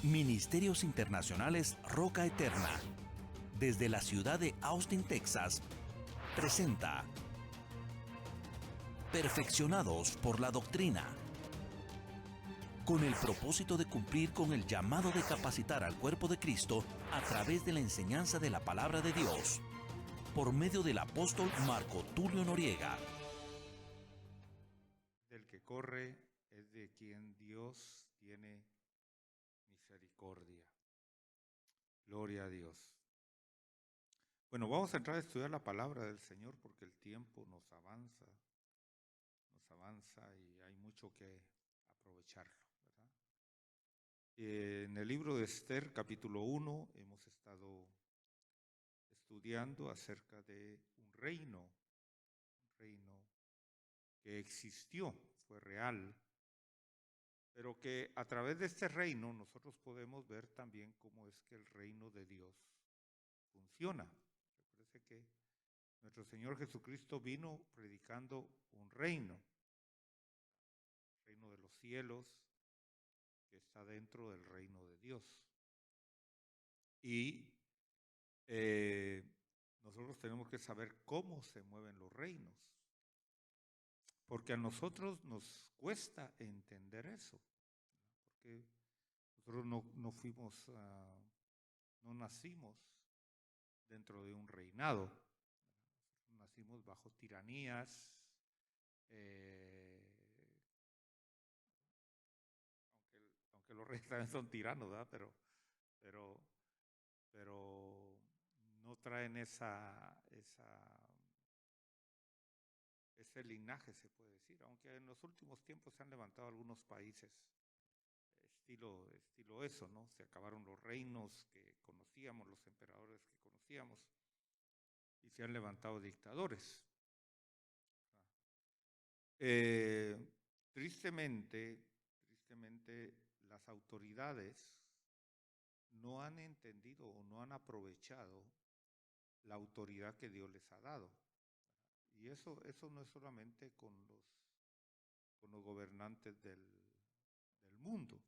Ministerios Internacionales Roca Eterna, desde la ciudad de Austin, Texas, presenta Perfeccionados por la Doctrina, con el propósito de cumplir con el llamado de capacitar al cuerpo de Cristo a través de la enseñanza de la Palabra de Dios, por medio del apóstol Marco Tulio Noriega. Del que corre es de quien Dios tiene misericordia. Gloria a Dios. Bueno, vamos a entrar a estudiar la palabra del Señor porque el tiempo nos avanza y hay mucho que aprovecharlo, ¿verdad? En el libro de Esther, capítulo 1, hemos estado estudiando acerca de un reino que existió, fue real, pero que a través de este reino nosotros podemos ver también cómo es que el reino de Dios funciona. Recuerde que nuestro Señor Jesucristo vino predicando un reino, el reino de los cielos, que está dentro del reino de Dios. Y nosotros tenemos que saber cómo se mueven los reinos, porque a nosotros nos cuesta entender eso, porque nosotros no nacimos dentro de un reinado, nacimos bajo tiranías, aunque los reyes también son tiranos, ¿verdad? Pero no traen ese linaje, se puede decir, aunque en los últimos tiempos se han levantado algunos países estilo eso, ¿no? Se acabaron los reinos que conocíamos, los emperadores que conocíamos, y se han levantado dictadores. Tristemente, las autoridades no han entendido o no han aprovechado la autoridad que Dios les ha dado. Y eso no es solamente con los gobernantes del mundo,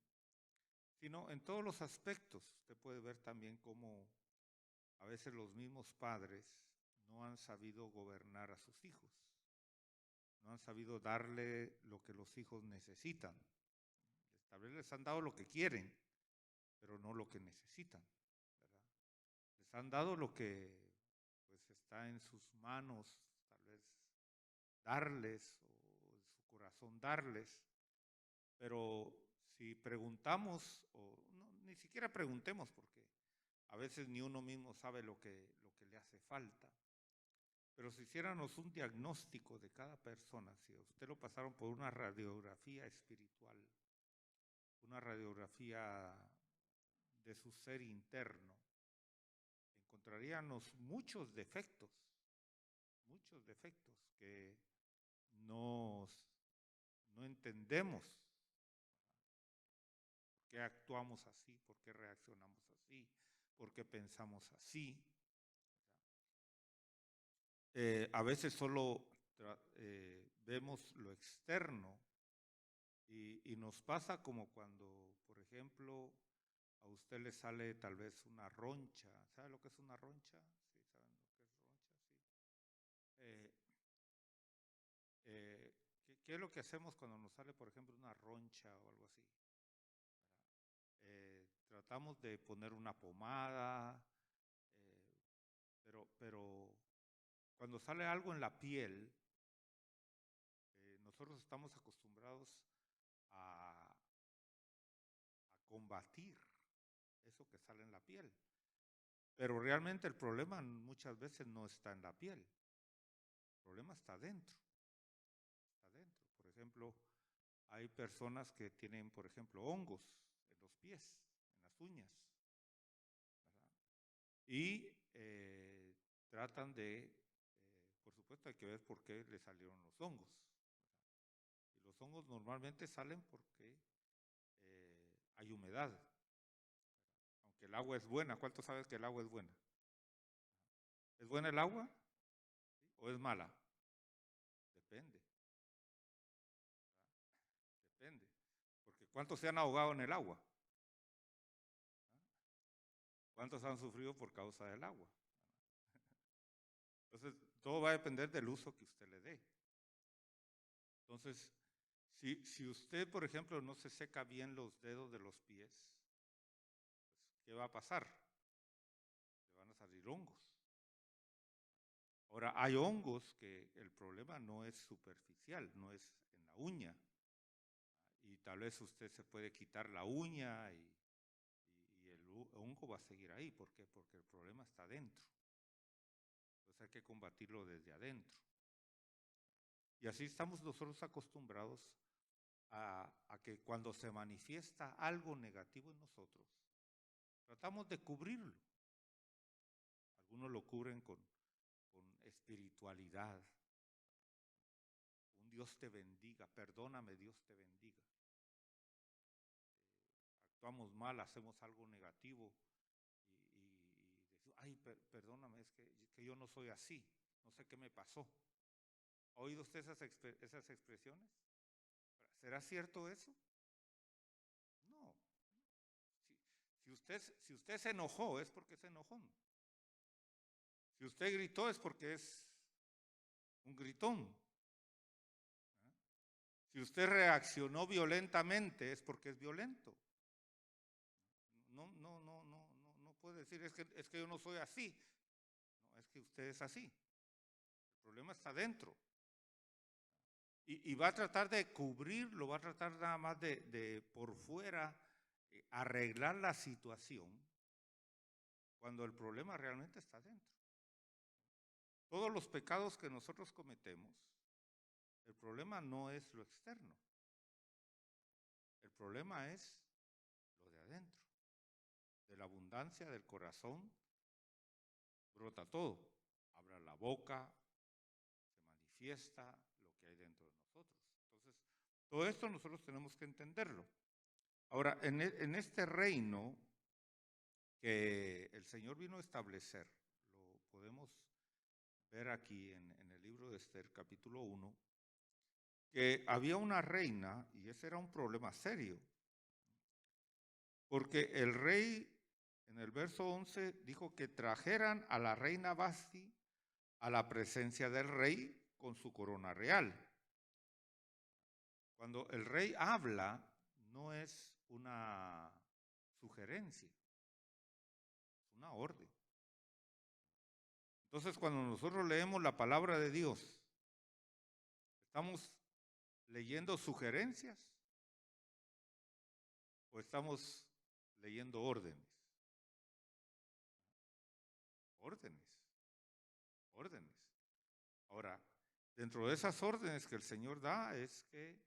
sino en todos los aspectos. Usted puede ver también cómo a veces los mismos padres no han sabido gobernar a sus hijos, no han sabido darle lo que los hijos necesitan. Tal vez les han dado lo que quieren, pero no lo que necesitan, ¿verdad? Les han dado lo que pues está en sus manos, tal vez darles, o en su corazón darles, pero si preguntamos, o no, ni siquiera preguntemos, porque a veces ni uno mismo sabe lo que le hace falta, pero si hiciéramos un diagnóstico de cada persona, si a usted lo pasaron por una radiografía espiritual, una radiografía de su ser interno, encontraríamos muchos defectos que no entendemos por qué actuamos así, por qué reaccionamos así, por qué pensamos así. A veces solo vemos lo externo y nos pasa como cuando, por ejemplo, a usted le sale tal vez una roncha. ¿Sabe lo que es una roncha? Sí, ¿saben lo que es roncha? Sí. ¿Qué es lo que hacemos cuando nos sale, por ejemplo, una roncha o algo así? Tratamos de poner una pomada, pero cuando sale algo en la piel, nosotros estamos acostumbrados a combatir eso que sale en la piel. Pero realmente el problema muchas veces no está en la piel. El problema está dentro. Por ejemplo, hay personas que tienen, por ejemplo, hongos en los pies, en las uñas, ¿verdad? Y tratan de, por supuesto hay que ver por qué le salieron los hongos, ¿verdad? Y los hongos normalmente salen porque hay humedad. Aunque el agua es buena, ¿cuántos saben que el agua es buena? ¿Es buena el agua o es mala? Depende. Depende. Porque ¿cuántos se han ahogado en el agua? ¿Cuántos han sufrido por causa del agua? Entonces, todo va a depender del uso que usted le dé. Entonces, si usted, por ejemplo, no se seca bien los dedos de los pies, pues, ¿qué va a pasar? Le van a salir hongos. Ahora, hay hongos que el problema no es superficial, no es en la uña. Y tal vez usted se puede quitar la uña y el hongo va a seguir ahí. ¿Por qué? Porque el problema está dentro. Entonces hay que combatirlo desde adentro. Y así estamos nosotros acostumbrados a que cuando se manifiesta algo negativo en nosotros, tratamos de cubrirlo. Algunos lo cubren con espiritualidad. Un Dios te bendiga, perdóname, Dios te bendiga. Actuamos mal, hacemos algo negativo y decimos, ay, perdóname, es que yo no soy así, no sé qué me pasó. ¿Ha oído usted esas expresiones? ¿Será cierto eso? No. Si usted se enojó, es porque es enojón. Si usted gritó, es porque es un gritón. Si usted reaccionó violentamente, es porque es violento. No puede decir, es que yo no soy así. No, es que usted es así. El problema está dentro. Y va a tratar de cubrirlo, va a tratar nada más de por fuera arreglar la situación cuando el problema realmente está dentro. Todos los pecados que nosotros cometemos, el problema no es lo externo. El problema es lo de adentro. De la abundancia del corazón brota todo. Abra la boca, se manifiesta lo que hay dentro de nosotros. Entonces, todo esto nosotros tenemos que entenderlo. Ahora, en este reino que el Señor vino a establecer, lo podemos ver aquí en el libro de Esther, capítulo 1, que había una reina, y ese era un problema serio, porque el rey, en el verso 11, dijo que trajeran a la reina Vasti a la presencia del rey con su corona real. Cuando el rey habla, no es una sugerencia, es una orden. Entonces, cuando nosotros leemos la palabra de Dios, ¿estamos leyendo sugerencias o estamos leyendo órdenes? Órdenes. Ahora, dentro de esas órdenes que el Señor da es que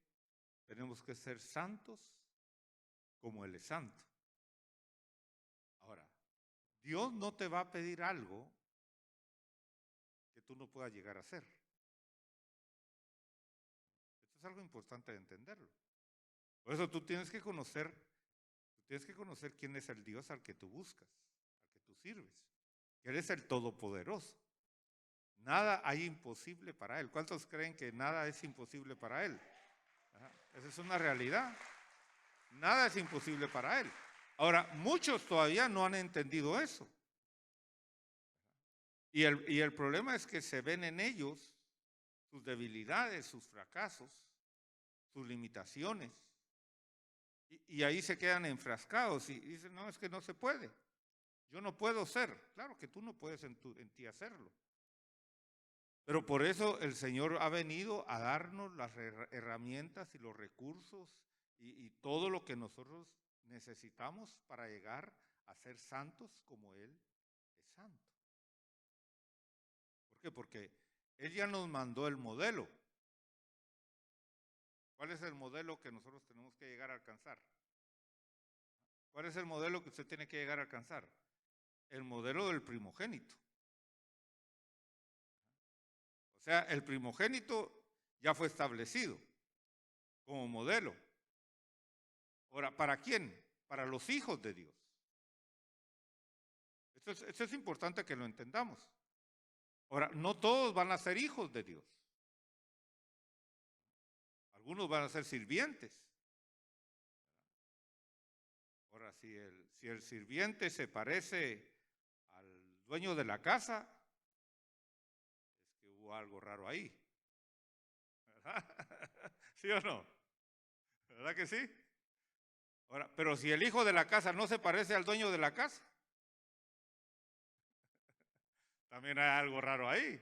tenemos que ser santos como Él es santo. Ahora, Dios no te va a pedir algo que tú no puedas llegar a hacer. Esto es algo importante de entenderlo. Por eso tú tienes que conocer quién es el Dios al que tú buscas, al que tú sirves. Él es el Todopoderoso. Nada hay imposible para Él. ¿Cuántos creen que nada es imposible para Él? Esa es una realidad. Nada es imposible para Él. Ahora, muchos todavía no han entendido eso. Y el problema es que se ven en ellos sus debilidades, sus fracasos, sus limitaciones. Y ahí se quedan enfrascados y dicen, no, es que no se puede. Yo no puedo ser. Claro que tú no puedes en ti hacerlo. Pero por eso el Señor ha venido a darnos las herramientas y los recursos y todo lo que nosotros necesitamos para llegar a ser santos como Él es santo. ¿Por qué? Porque Él ya nos mandó el modelo. ¿Cuál es el modelo que nosotros tenemos que llegar a alcanzar? ¿Cuál es el modelo que usted tiene que llegar a alcanzar? El modelo del primogénito. O sea, el primogénito ya fue establecido como modelo. Ahora, ¿para quién? Para los hijos de Dios. Esto es importante que lo entendamos. Ahora, no todos van a ser hijos de Dios. Algunos van a ser sirvientes. Ahora, Si el sirviente se parece al dueño de la casa, es que hubo algo raro ahí, ¿verdad? ¿Sí o no? ¿Verdad que sí? Ahora, pero si el hijo de la casa no se parece al dueño de la casa, también hay algo raro ahí,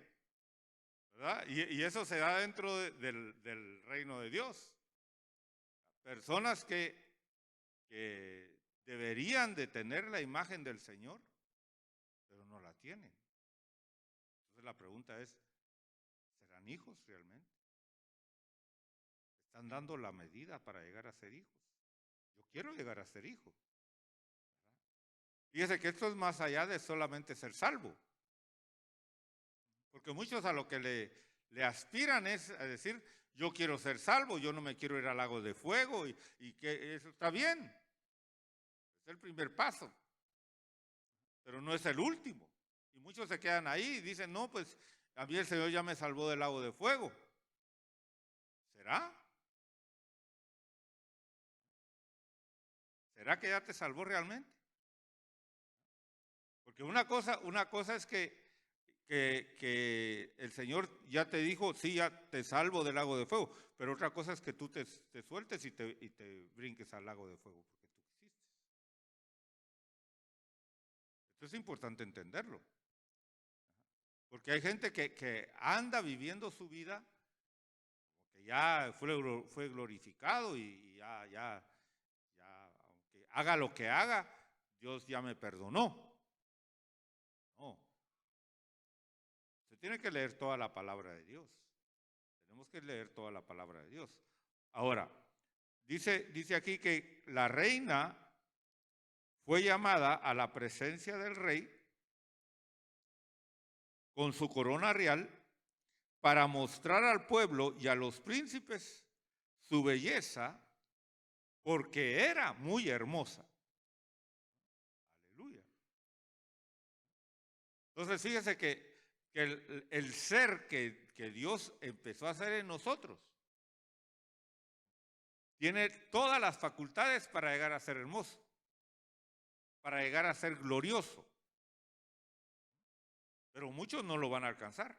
¿verdad? Y eso se da dentro del reino de Dios. Personas que deberían de tener la imagen del Señor, pero no la tienen. Entonces la pregunta es, ¿serán hijos realmente? ¿Están dando la medida para llegar a ser hijos? Yo quiero llegar a ser hijo. Fíjese que esto es más allá de solamente ser salvo. Porque muchos a lo que le aspiran es a decir, yo quiero ser salvo, yo no me quiero ir al lago de fuego y que eso está bien. Es el primer paso, pero no es el último. Y muchos se quedan ahí y dicen, no, pues a mí el Señor ya me salvó del lago de fuego. ¿Será? ¿Será que ya te salvó realmente? Porque una cosa es que el Señor ya te dijo, sí, ya te salvo del lago de fuego, pero otra cosa es que tú te sueltes y te brinques al lago de fuego porque tú quisiste. Esto es importante entenderlo. Porque hay gente que anda viviendo su vida, que ya fue glorificado y ya, aunque haga lo que haga, Dios ya me perdonó. No. Se tiene que leer toda la palabra de Dios. Tenemos que leer toda la palabra de Dios. Ahora, dice aquí que la reina fue llamada a la presencia del rey con su corona real para mostrar al pueblo y a los príncipes su belleza, porque era muy hermosa. Aleluya. Entonces, fíjese que el ser que Dios empezó a hacer en nosotros tiene todas las facultades para llegar a ser hermoso, para llegar a ser glorioso. Pero muchos no lo van a alcanzar.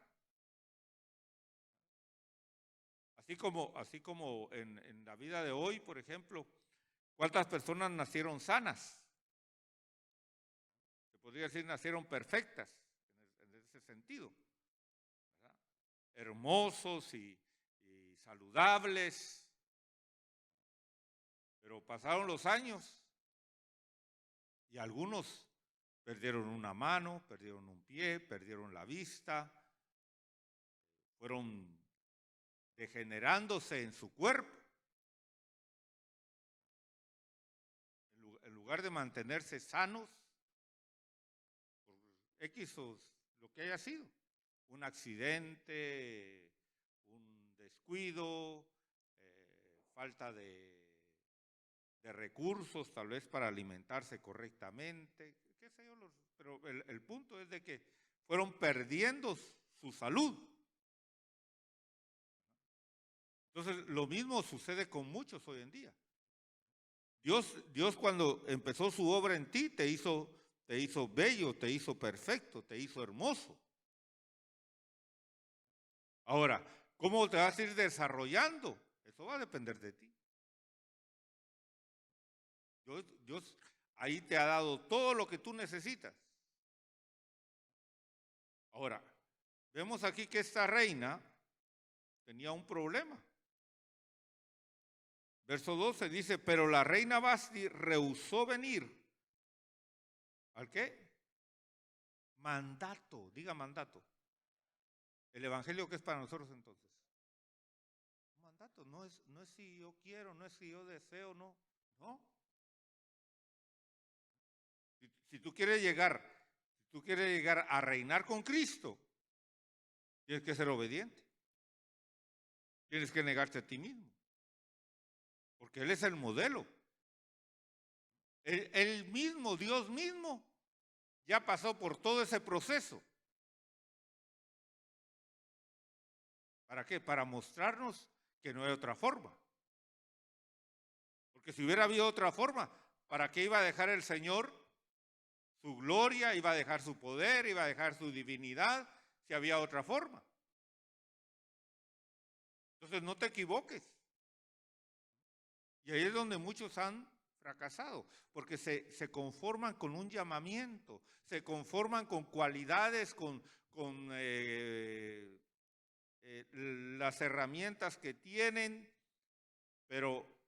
Así como en la vida de hoy, por ejemplo, ¿cuántas personas nacieron sanas? Se podría decir nacieron perfectas en ese sentido, ¿verdad? Hermosos y saludables, pero pasaron los años y algunos perdieron una mano, perdieron un pie, perdieron la vista, fueron degenerándose en su cuerpo. En lugar de mantenerse sanos, por X o lo que haya sido, un accidente, un descuido, falta de recursos tal vez para alimentarse correctamente, qué sé yo, pero el punto es de que fueron perdiendo su salud. Entonces, lo mismo sucede con muchos hoy en día. Dios cuando empezó su obra en ti, te hizo bello, te hizo perfecto, te hizo hermoso. Ahora, ¿cómo te vas a ir desarrollando? Eso va a depender de ti. Dios ahí te ha dado todo lo que tú necesitas. Ahora, vemos aquí que esta reina tenía un problema. Verso 12 dice, pero la reina Vasti rehusó venir. ¿Al qué? Mandato, diga mandato. El evangelio que es para nosotros entonces. Mandato, no es si yo quiero, no es si yo deseo, no. Si tú quieres llegar a reinar con Cristo, tienes que ser obediente. Tienes que negarte a ti mismo. Porque Él es el modelo. Él mismo, Dios mismo, ya pasó por todo ese proceso. ¿Para qué? Para mostrarnos que no hay otra forma. Porque si hubiera habido otra forma, ¿Para qué iba a dejar el Señor su gloria, iba a dejar su poder, iba a dejar su divinidad, si había otra forma? Entonces no te equivoques. Y ahí es donde muchos han fracasado, porque se conforman con un llamamiento, se conforman con cualidades, con las herramientas que tienen, pero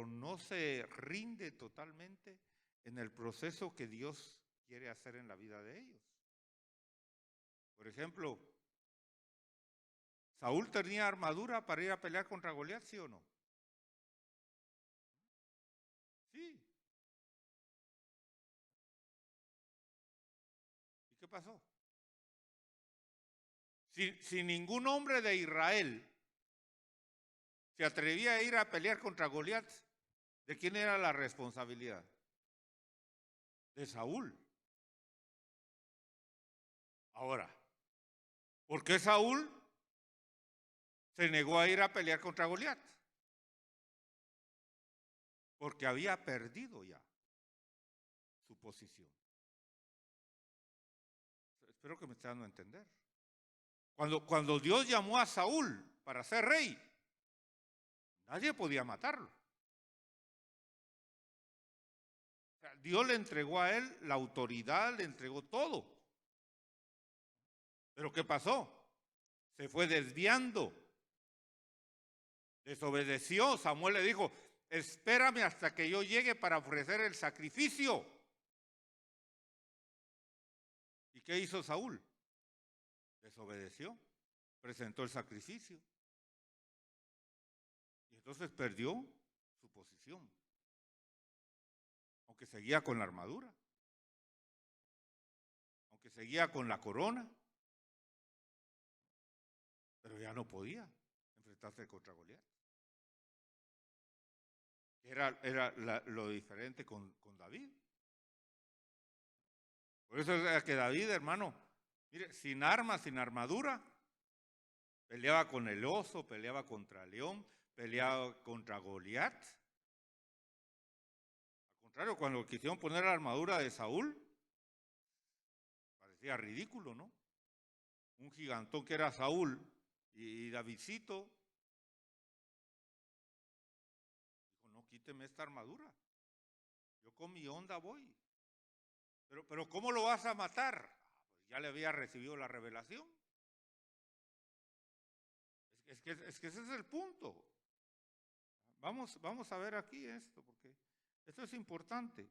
no se rinde totalmente en el proceso que Dios quiere hacer en la vida de ellos. Por ejemplo, ¿Saúl tenía armadura para ir a pelear contra Goliat, sí o no? Sí. ¿Y qué pasó? Si ningún hombre de Israel se atrevía a ir a pelear contra Goliat, ¿de quién era la responsabilidad? De Saúl. Ahora, ¿por qué Saúl se negó a ir a pelear contra Goliat? Porque había perdido ya su posición. Espero que me esté dando a entender. Cuando Dios llamó a Saúl para ser rey, nadie podía matarlo. O sea, Dios le entregó a él la autoridad, le entregó todo. Pero ¿qué pasó? Se fue desviando. Desobedeció. Samuel le dijo, espérame hasta que yo llegue para ofrecer el sacrificio. ¿Y qué hizo Saúl? Desobedeció. Presentó el sacrificio. Y entonces perdió su posición. Aunque seguía con la armadura. Aunque seguía con la corona. Pero ya no podía enfrentarse contra Goliat. Era lo diferente con David. Por eso es que David, hermano, mire, sin armas, sin armadura, peleaba con el oso, peleaba contra el león, peleaba contra Goliat. Al contrario, cuando quisieron poner la armadura de Saúl, parecía ridículo, ¿no? Un gigantón que era Saúl y Davidcito dijo, no, quíteme esta armadura. Yo con mi onda voy. Pero ¿cómo lo vas a matar? Pues ya le había recibido la revelación. Es que ese es el punto. Vamos a ver aquí esto, porque esto es importante.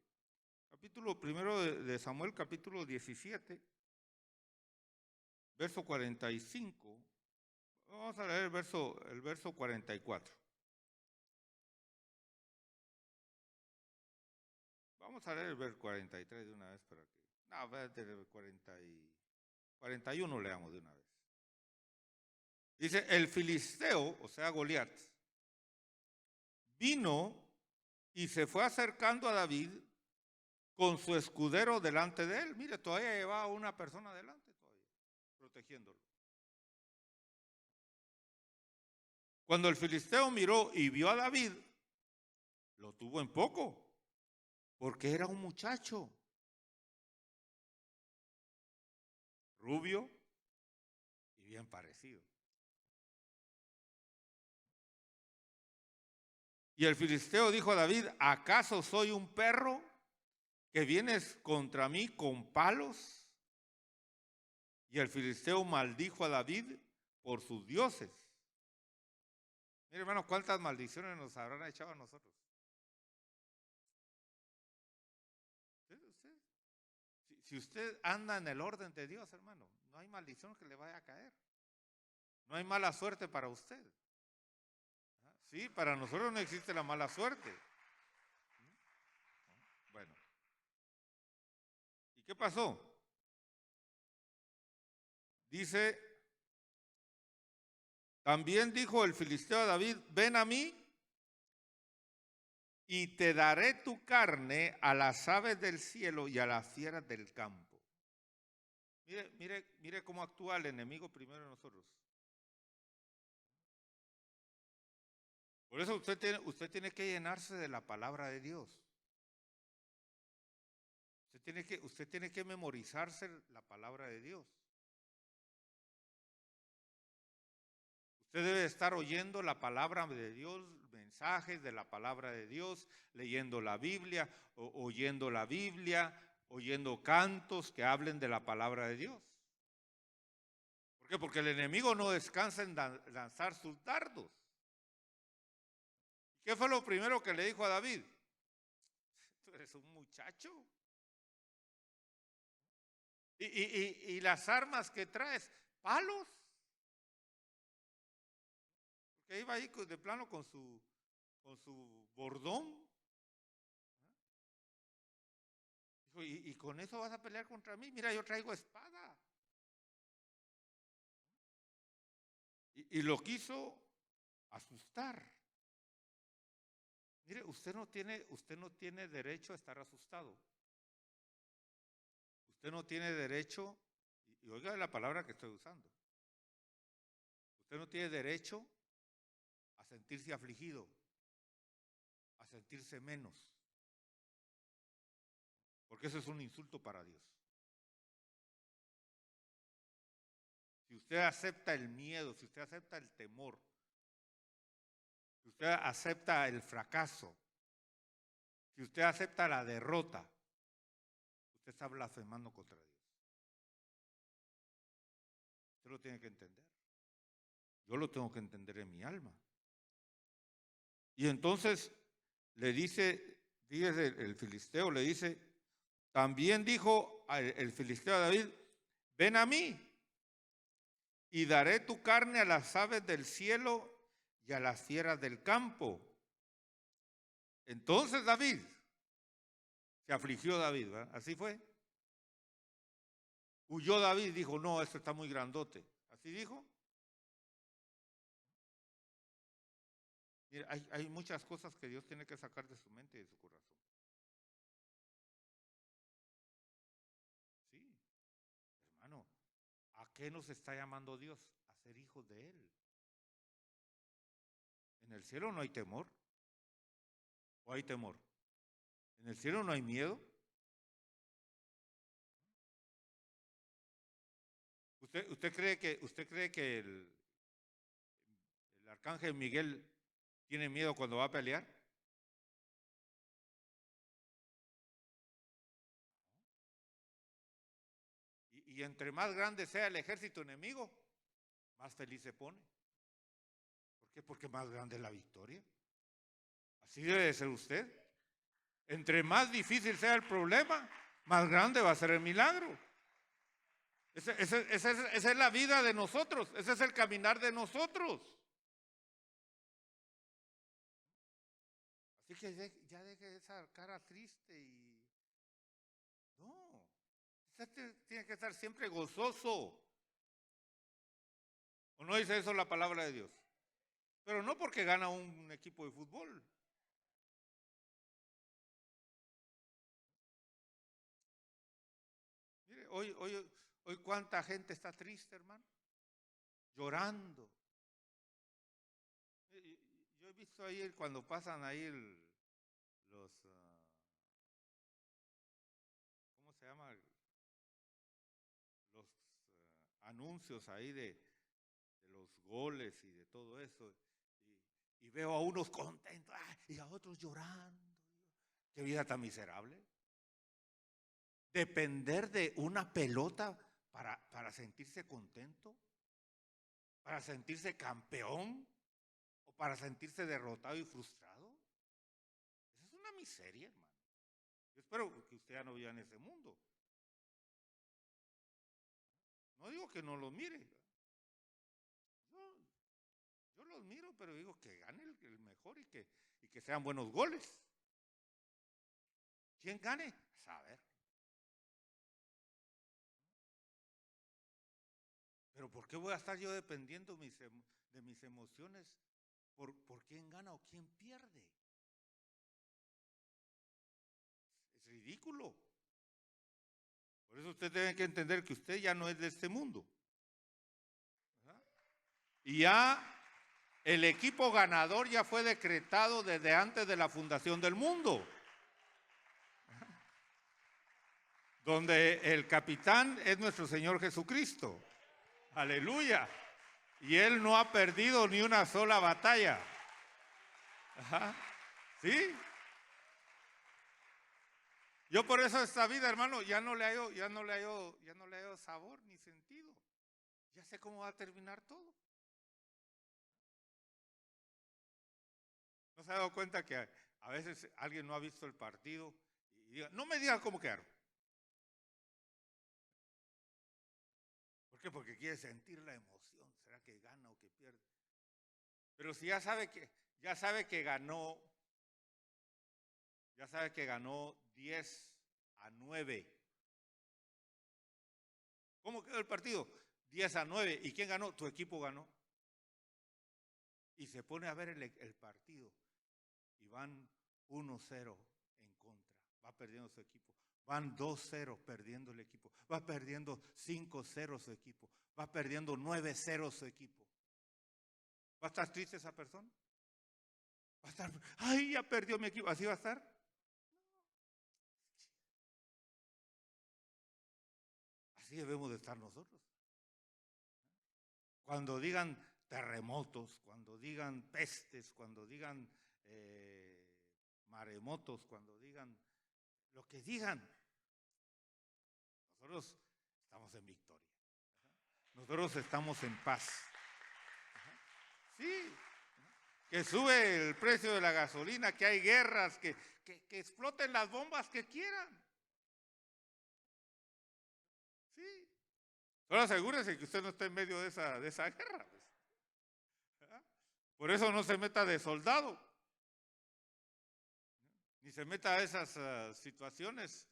Capítulo primero de Samuel, capítulo 17, verso 45. Vamos a leer el verso 44. Vamos a leer el verso 43 de una vez para que... No, el 41 leamos de una vez. Dice, el filisteo, o sea, Goliat, vino y se fue acercando a David con su escudero delante de él. Mire, todavía llevaba una persona delante, todavía, protegiéndolo. Cuando el filisteo miró y vio a David, lo tuvo en poco, porque era un muchacho rubio y bien parecido. Y el filisteo dijo a David, ¿acaso soy un perro que vienes contra mí con palos? Y el filisteo maldijo a David por sus dioses. Mire, hermano, ¿cuántas maldiciones nos habrán echado a nosotros? Si usted anda en el orden de Dios, hermano, no hay maldición que le vaya a caer. No hay mala suerte para usted. Sí, para nosotros no existe la mala suerte. Bueno. ¿Y qué pasó? Dice, también dijo el filisteo a David, ven a mí y te daré tu carne a las aves del cielo y a las fieras del campo. Mire cómo actúa el enemigo primero en nosotros. Por eso usted tiene que llenarse de la palabra de Dios. Usted tiene que memorizarse la palabra de Dios. Usted debe estar oyendo la palabra de Dios, mensajes de la palabra de Dios, leyendo la Biblia, oyendo la Biblia, oyendo cantos que hablen de la palabra de Dios. ¿Por qué? Porque el enemigo no descansa en lanzar sus dardos. ¿Qué fue lo primero que le dijo a David? Tú eres un muchacho. Y las armas que traes, palos. Porque iba ahí de plano con su bordón. Dijo, ¿y con eso vas a pelear contra mí? Mira, yo traigo espada. Y lo quiso asustar. Mire, usted no tiene derecho a estar asustado. Usted no tiene derecho, y oiga la palabra que estoy usando. Usted no tiene derecho a sentirse afligido, a sentirse menos. Porque eso es un insulto para Dios. Si usted acepta el miedo, si usted acepta el temor, si usted acepta el fracaso, si usted acepta la derrota, usted está blasfemando contra Dios. Usted lo tiene que entender. Yo lo tengo que entender en mi alma. Y entonces le dice, fíjese, el filisteo le dice, también dijo el filisteo a David, ven a mí y daré tu carne a las aves del cielo y a las fieras del campo. Entonces David, se afligió David, ¿verdad? Así fue. Huyó David y dijo, no, esto está muy grandote. ¿Así dijo? Mira, hay muchas cosas que Dios tiene que sacar de su mente y de su corazón. Sí, hermano, ¿a qué nos está llamando Dios? A ser hijos de Él. En el cielo no hay temor. ¿O hay temor? En el cielo no hay miedo. ¿Usted cree que el arcángel Miguel tiene miedo cuando va a pelear? Y entre más grande sea el ejército enemigo, más feliz se pone. ¿Por qué? Porque más grande es la victoria. Así debe de ser usted. Entre más difícil sea el problema, más grande va a ser el milagro. Esa es la vida de nosotros, ese es el caminar de nosotros. Así que ya deje esa cara triste y... No, usted tiene que estar siempre gozoso. ¿O no dice eso la palabra de Dios? Pero no porque gana un equipo de fútbol. Mire, hoy cuánta gente está triste, hermano, llorando. Yo he visto ahí cuando pasan ahí los, ¿cómo se llama? Los anuncios ahí de los goles y de todo eso. Y veo a unos contentos y a otros llorando. Qué vida tan miserable. Depender de una pelota para sentirse contento, para sentirse campeón o para sentirse derrotado y frustrado. Esa es una miseria, hermano. Yo espero que usted ya no viva en ese mundo. No digo que no lo mire. Yo los miro, pero digo que gane el mejor y que sean buenos goles. ¿Quién gane? Saber. Pero ¿por qué voy a estar yo dependiendo de mis emociones por quién gana o quién pierde? Es ridículo. Por eso usted tiene que entender que usted ya no es de este mundo. ¿Verdad? Y ya el equipo ganador ya fue decretado desde antes de la fundación del mundo. donde el capitán es nuestro Señor Jesucristo. Aleluya. Y Él no ha perdido ni una sola batalla. Ajá. ¿Sí? Yo por eso esta vida, hermano, ya no le hallo sabor ni sentido. Ya sé cómo va a terminar todo. ¿No se ha dado cuenta que a veces alguien no ha visto el partido y diga, no me diga cómo quedaron? ¿Por qué? Porque quiere sentir la emoción. ¿Será que gana o que pierde? Pero si ya sabe que ganó 10-9. ¿Cómo quedó el partido? 10-9. ¿Y quién ganó? Tu equipo ganó. Y se pone a ver el partido y van 1-0 en contra. Va perdiendo su equipo. Van 2-0 perdiendo el equipo. Va perdiendo 5-0 su equipo. Va perdiendo 9-0 su equipo. ¿Va a estar triste esa persona? Va a estar, ay, ya perdió mi equipo. ¿Así va a estar? Así debemos de estar nosotros. Cuando digan terremotos, cuando digan pestes, cuando digan maremotos, cuando digan lo que digan, nosotros estamos en victoria. Nosotros estamos en paz. Sí, que sube el precio de la gasolina, que hay guerras, que exploten las bombas que quieran. Sí. Solo asegúrese que usted no esté en medio de esa guerra. Pues. Por eso no se meta de soldado, ni se meta a esas situaciones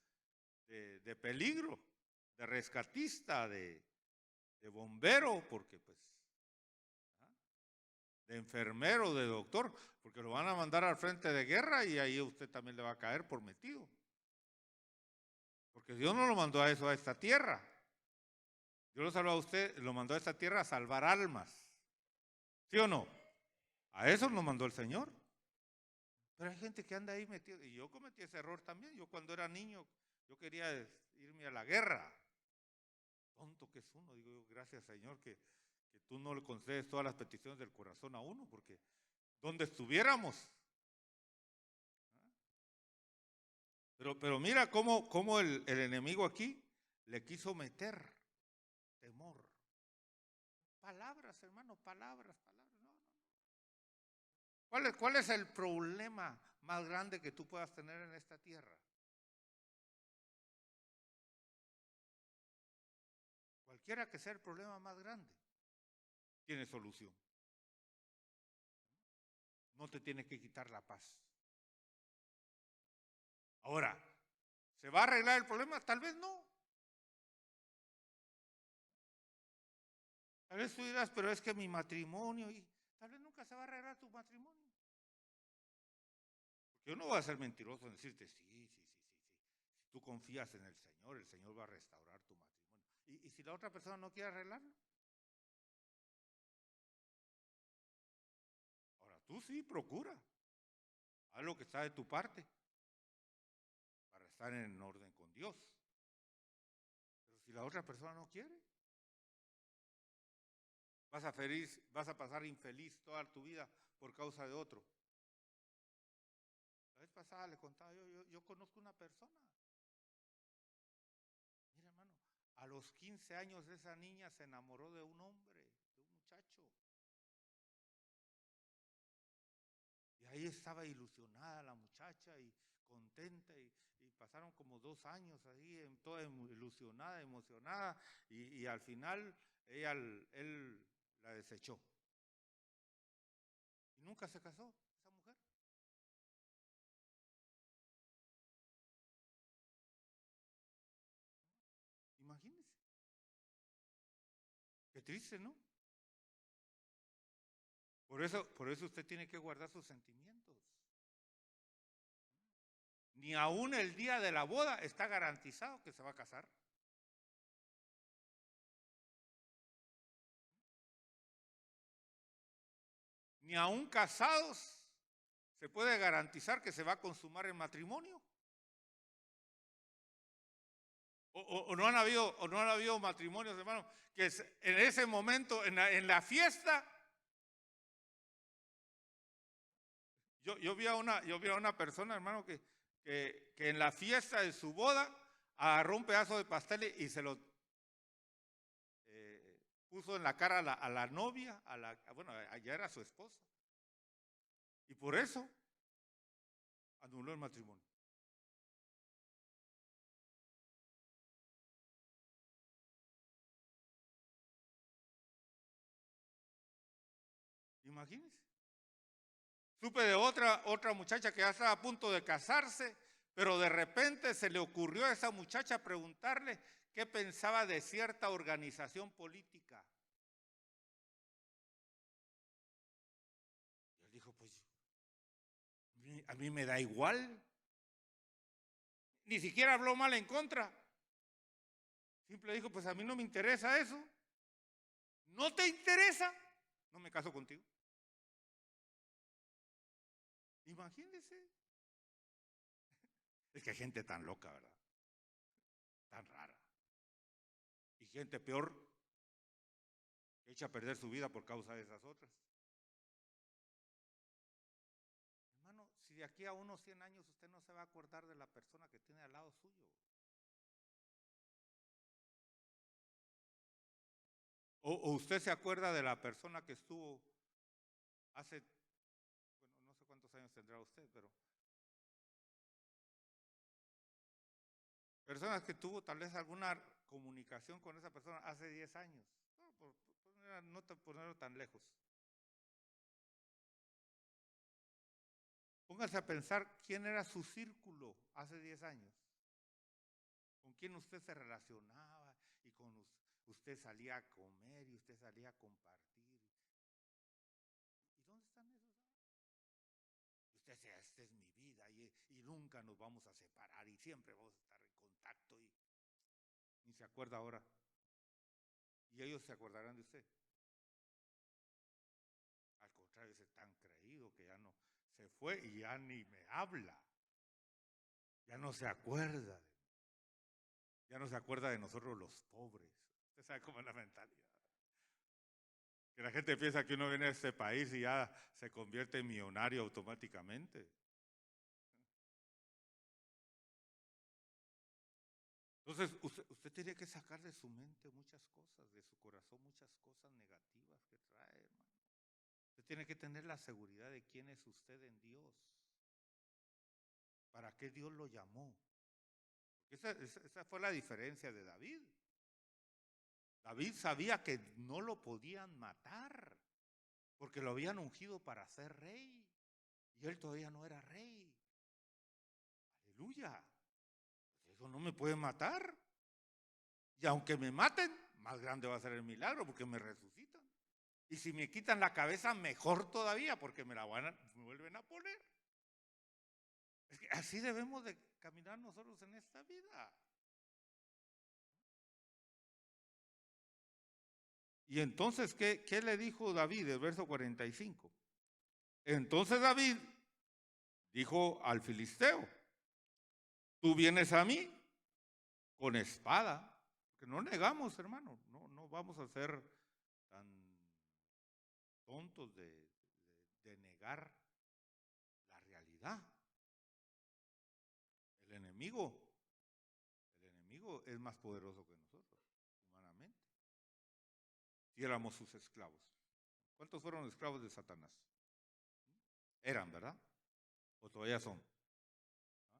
de peligro, de rescatista, de bombero, porque pues, de enfermero, de doctor, porque lo van a mandar al frente de guerra y ahí usted también le va a caer por metido. Porque Dios no lo mandó a eso, a esta tierra. Dios lo salvó a usted, lo mandó a esta tierra a salvar almas. ¿Sí o no? A eso nos mandó el Señor. Pero hay gente que anda ahí metido, y yo cometí ese error también. Yo cuando era niño, yo quería irme a la guerra. Tonto que es uno, digo yo, gracias Señor que tú no le concedes todas las peticiones del corazón a uno, porque donde estuviéramos. Pero mira cómo el enemigo aquí le quiso meter temor. Palabras, hermano, palabras. No. ¿Cuál es el problema más grande que tú puedas tener en esta tierra? Cualquiera que sea el problema más grande, tiene solución. No te tiene que quitar la paz. Ahora, ¿se va a arreglar el problema? Tal vez no. Tal vez tú dirás, pero es que mi matrimonio, y tal vez nunca se va a arreglar tu matrimonio. Porque yo no voy a ser mentiroso en decirte, sí. Si tú confías en el Señor va a restaurar tu matrimonio. ¿Y si la otra persona no quiere arreglarlo? Ahora, tú sí, procura. Haz lo que está de tu parte para estar en orden con Dios. Pero si la otra persona no quiere, vas a pasar infeliz toda tu vida por causa de otro. La vez pasada le contaba yo conozco una persona. Mira, hermano, a los 15 años esa niña se enamoró de un hombre, de un muchacho. Y ahí estaba ilusionada la muchacha y contenta y pasaron como 2 años ahí, toda ilusionada, emocionada y al final él la desechó. Y nunca se casó esa mujer. Imagínense. Qué triste, ¿no? Por eso usted tiene que guardar sus sentimientos. Ni aún el día de la boda está garantizado que se va a casar. Ni aún casados se puede garantizar que se va a consumar el matrimonio. O no han habido matrimonios, hermano, que en ese momento, en la fiesta, yo vi a una persona, hermano, que en la fiesta de su boda agarró un pedazo de pastel y se lo puso en la cara a la novia, bueno, ya era su esposa. Y por eso anuló el matrimonio. Imagínense. Supe de otra muchacha que ya estaba a punto de casarse, pero de repente se le ocurrió a esa muchacha preguntarle qué pensaba de cierta organización política. Y él dijo, pues a mí me da igual. Ni siquiera habló mal en contra. Simple dijo, pues a mí no me interesa eso. ¿No te interesa? No me caso contigo. Imagínense. Es que hay gente tan loca, ¿verdad? Tan rara. Y gente peor que echa a perder su vida por causa de esas otras. Hermano, si de aquí a unos 100 años usted no se va a acordar de la persona que tiene al lado suyo. O usted se acuerda de la persona que estuvo hace, bueno, no sé cuántos años tendrá usted, pero personas que tuvo tal vez alguna comunicación con esa persona hace 10 años. No ponerlo tan lejos. Póngase a pensar quién era su círculo hace 10 años. Con quién usted se relacionaba y con usted salía a comer y usted salía a compartir. ¿Y dónde están esos? Usted decía, esta es mi vida y nunca nos vamos a separar y siempre vamos a estar en contacto y ni se acuerda ahora. Y ellos se acordarán de usted. Al contrario, ese tan creído que ya no se fue y ya ni me habla. Ya no se acuerda. Ya no se acuerda de nosotros los pobres. Usted sabe cómo es la mentalidad. Que la gente piensa que uno viene a este país y ya se convierte en millonario automáticamente. Entonces, usted tiene que sacar de su mente muchas cosas, de su corazón muchas cosas negativas que trae, hermano. Usted tiene que tener la seguridad de quién es usted en Dios. ¿Para qué Dios lo llamó? Esa fue la diferencia de David. David sabía que no lo podían matar porque lo habían ungido para ser rey y él todavía no era rey. Aleluya. Eso no me puede matar. Y aunque me maten, más grande va a ser el milagro porque me resucitan. Y si me quitan la cabeza, mejor todavía porque me vuelven a poner. Es que así debemos de caminar nosotros en esta vida. Y entonces, ¿qué le dijo David? El verso 45. Entonces David dijo al filisteo, tú vienes a mí con espada. Que no negamos, hermano, no vamos a ser tan tontos de negar la realidad. El enemigo es más poderoso que nosotros, humanamente. Si éramos sus esclavos. ¿Cuántos fueron esclavos de Satanás? Eran, ¿verdad? ¿O todavía son?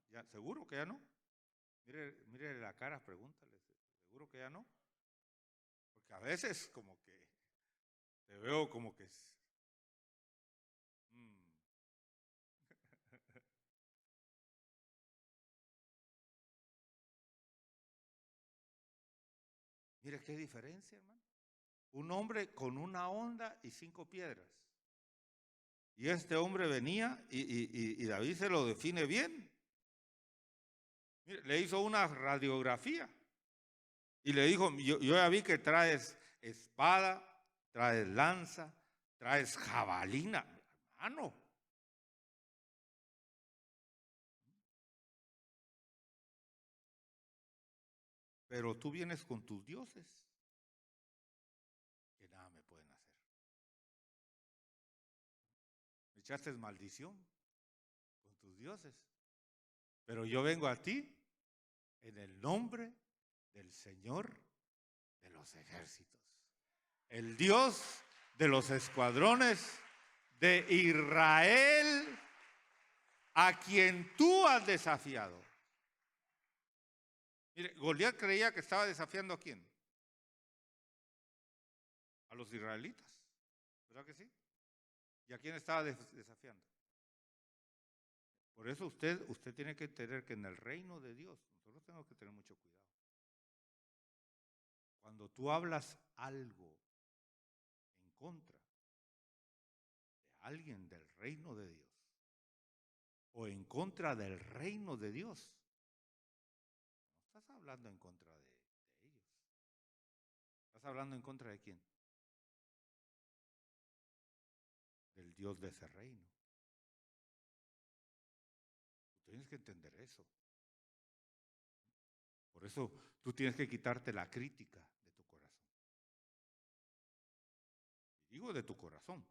¿Ya? ¿Seguro que ya no? Mire la cara, pregúntale. ¿Seguro que ya no? Porque a veces como que te veo como que Mire qué diferencia, hermano. Un hombre con una honda y 5 piedras. Y este hombre venía y David se lo define bien. Mire, le hizo una radiografía y le dijo, yo ya vi que traes espada, traes lanza, traes jabalina, hermano. Pero tú vienes con tus dioses, que nada me pueden hacer. Me echaste maldición con tus dioses. Pero yo vengo a ti en el nombre del Señor de los ejércitos, el Dios de los escuadrones de Israel, a quien tú has desafiado. Mire, Goliat creía que estaba desafiando ¿a quién? A los israelitas, ¿verdad que sí? ¿Y a quién estaba desafiando? Por eso usted tiene que entender que en el reino de Dios, nosotros tenemos que tener mucho cuidado. Cuando tú hablas algo en contra de alguien del reino de Dios o en contra del reino de Dios, no estás hablando en contra de ellos. ¿Estás hablando en contra de quién? Del Dios de ese reino. Tú tienes que entender eso. Por eso tú tienes que quitarte la crítica de tu corazón. Y digo de tu corazón,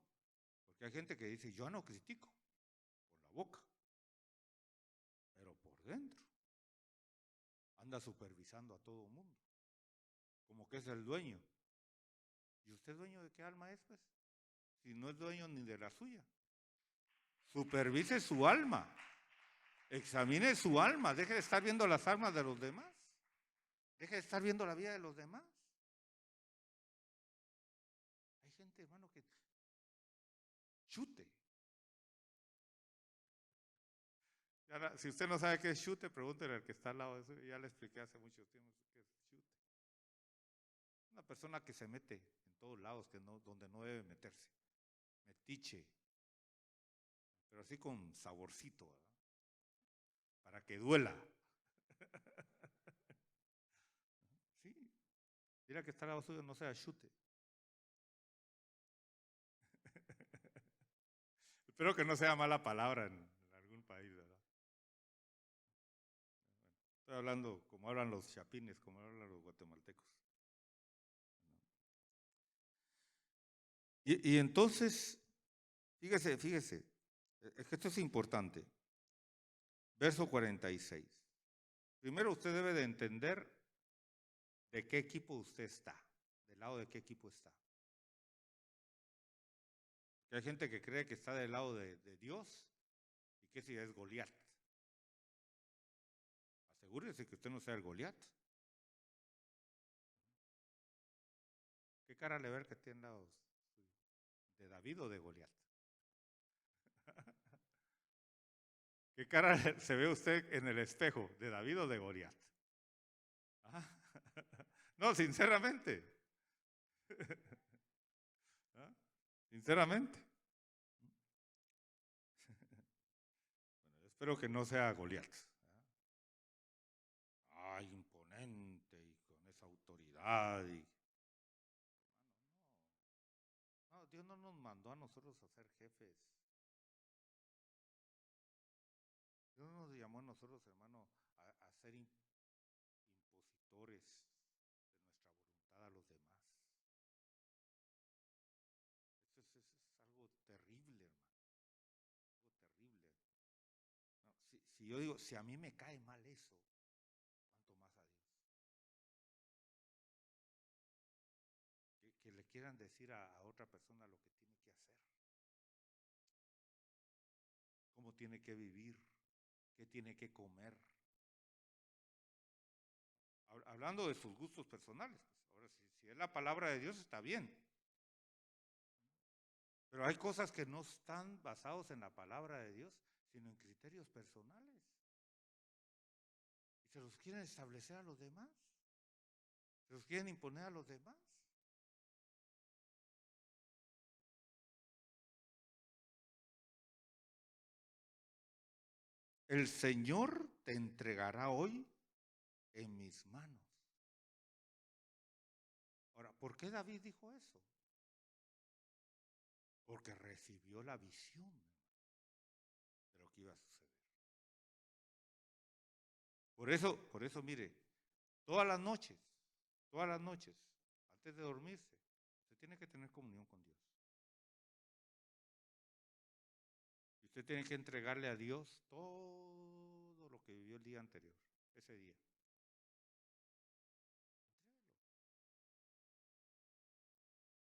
porque hay gente que dice, yo no critico por la boca, pero por dentro anda supervisando a todo el mundo, como que es el dueño. ¿Y usted dueño de qué alma es, pues? Si no es dueño ni de la suya. Supervise su alma, examine su alma, deje de estar viendo las almas de los demás, deje de estar viendo la vida de los demás. Hay gente, hermano, que chute. Si usted no sabe qué es chute, pregúntele al que está al lado de eso. Ya le expliqué hace mucho tiempo qué es chute. Una persona que se mete en todos lados donde no debe meterse. Metiche. Pero así con saborcito, ¿verdad? Para que duela. Sí. Mira que está al lado suyo, no sea chute. Espero que no sea mala palabra en algún país, ¿verdad? Estoy hablando como hablan los chapines, como hablan los guatemaltecos. Y entonces, fíjese, es que esto es importante. Verso 46. Primero usted debe de entender de qué equipo usted está, del lado de qué equipo está. Que hay gente que cree que está del lado de Dios y que si es Goliat. Asegúrese que usted no sea el Goliat. ¿Qué cara le ve que tiene al lado de David o de Goliat? ¿Qué cara se ve usted en el espejo, de David o de Goliat? ¿Ah? No, sinceramente. ¿Ah? Sinceramente. Bueno, espero que no sea Goliat. Ay, imponente y con esa autoridad. No, Dios no nos mandó a nosotros a ser jefes. Dios nos llamó a nosotros, hermano, a ser impositores de nuestra voluntad a los demás. Eso es algo terrible, hermano. Algo terrible. No, si yo digo, si a mí me cae mal eso, ¿cuánto más a Dios? Que le quieran decir a otra persona lo que tiene que hacer, cómo tiene que vivir, qué tiene que comer. Hablando de sus gustos personales, pues. Ahora, si es la palabra de Dios, está bien. Pero hay cosas que no están basados en la palabra de Dios, sino en criterios personales. Y se los quieren establecer a los demás. Se los quieren imponer a los demás. El Señor te entregará hoy en mis manos. Ahora, ¿por qué David dijo eso? Porque recibió la visión de lo que iba a suceder. Por eso, mire, todas las noches, antes de dormirse, usted tiene que tener comunión con Dios. Usted tiene que entregarle a Dios todo lo que vivió el día anterior, ese día.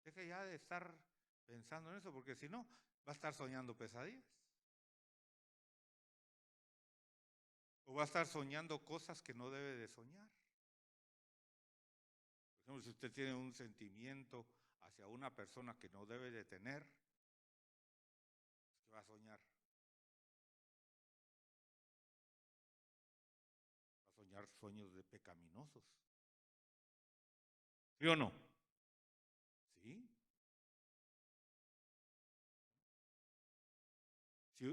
Deje ya de estar pensando en eso, porque si no, va a estar soñando pesadillas. O va a estar soñando cosas que no debe de soñar. Por ejemplo, si usted tiene un sentimiento hacia una persona que no debe de tener, ¿qué va a soñar? Va a soñar sueños de pecaminosos. ¿Sí o no? ¿Sí?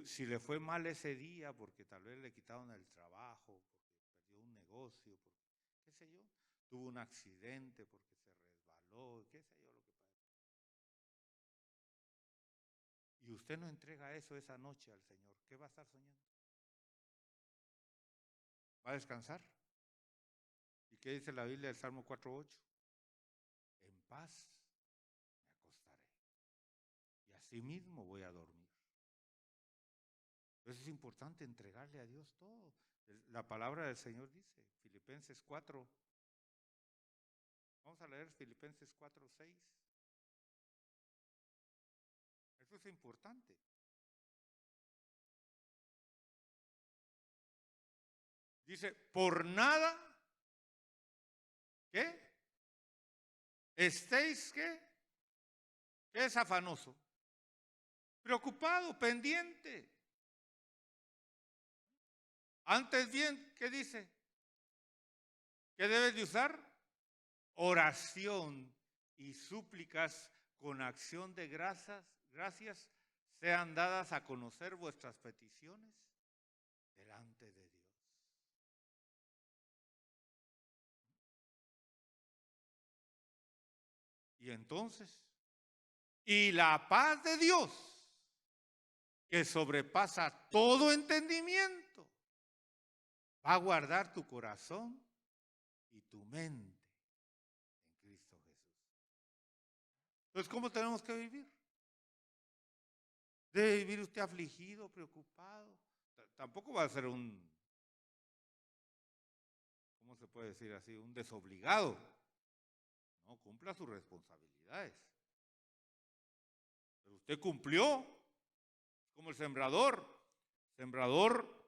Si le fue mal ese día porque tal vez le quitaron el trabajo, porque perdió un negocio, porque, qué sé yo, tuvo un accidente, porque se resbaló, qué sé yo lo que pasa. Y usted no entrega eso esa noche al Señor, ¿qué va a estar soñando? ¿Va a descansar? ¿Y qué dice la Biblia del Salmo 4:8? En paz me acostaré y así mismo voy a dormir. Entonces es importante entregarle a Dios todo. La palabra del Señor dice, Filipenses 4. Vamos a leer Filipenses 4:6. Eso es importante. Dice, por nada, ¿qué? Estéis, ¿qué? ¿Qué es afanoso? Preocupado, pendiente. Antes bien, ¿qué dice? ¿Qué debes de usar? Oración y súplicas con acción de gracias sean dadas a conocer vuestras peticiones delante de Dios. Y entonces, y la paz de Dios, que sobrepasa todo entendimiento, va a guardar tu corazón y tu mente en Cristo Jesús. Entonces, ¿cómo tenemos que vivir? ¿Debe vivir usted afligido, preocupado? Tampoco va a ser un, ¿cómo se puede decir así? Un desobligado. No, cumpla sus responsabilidades. Pero usted cumplió, como el sembrador. El sembrador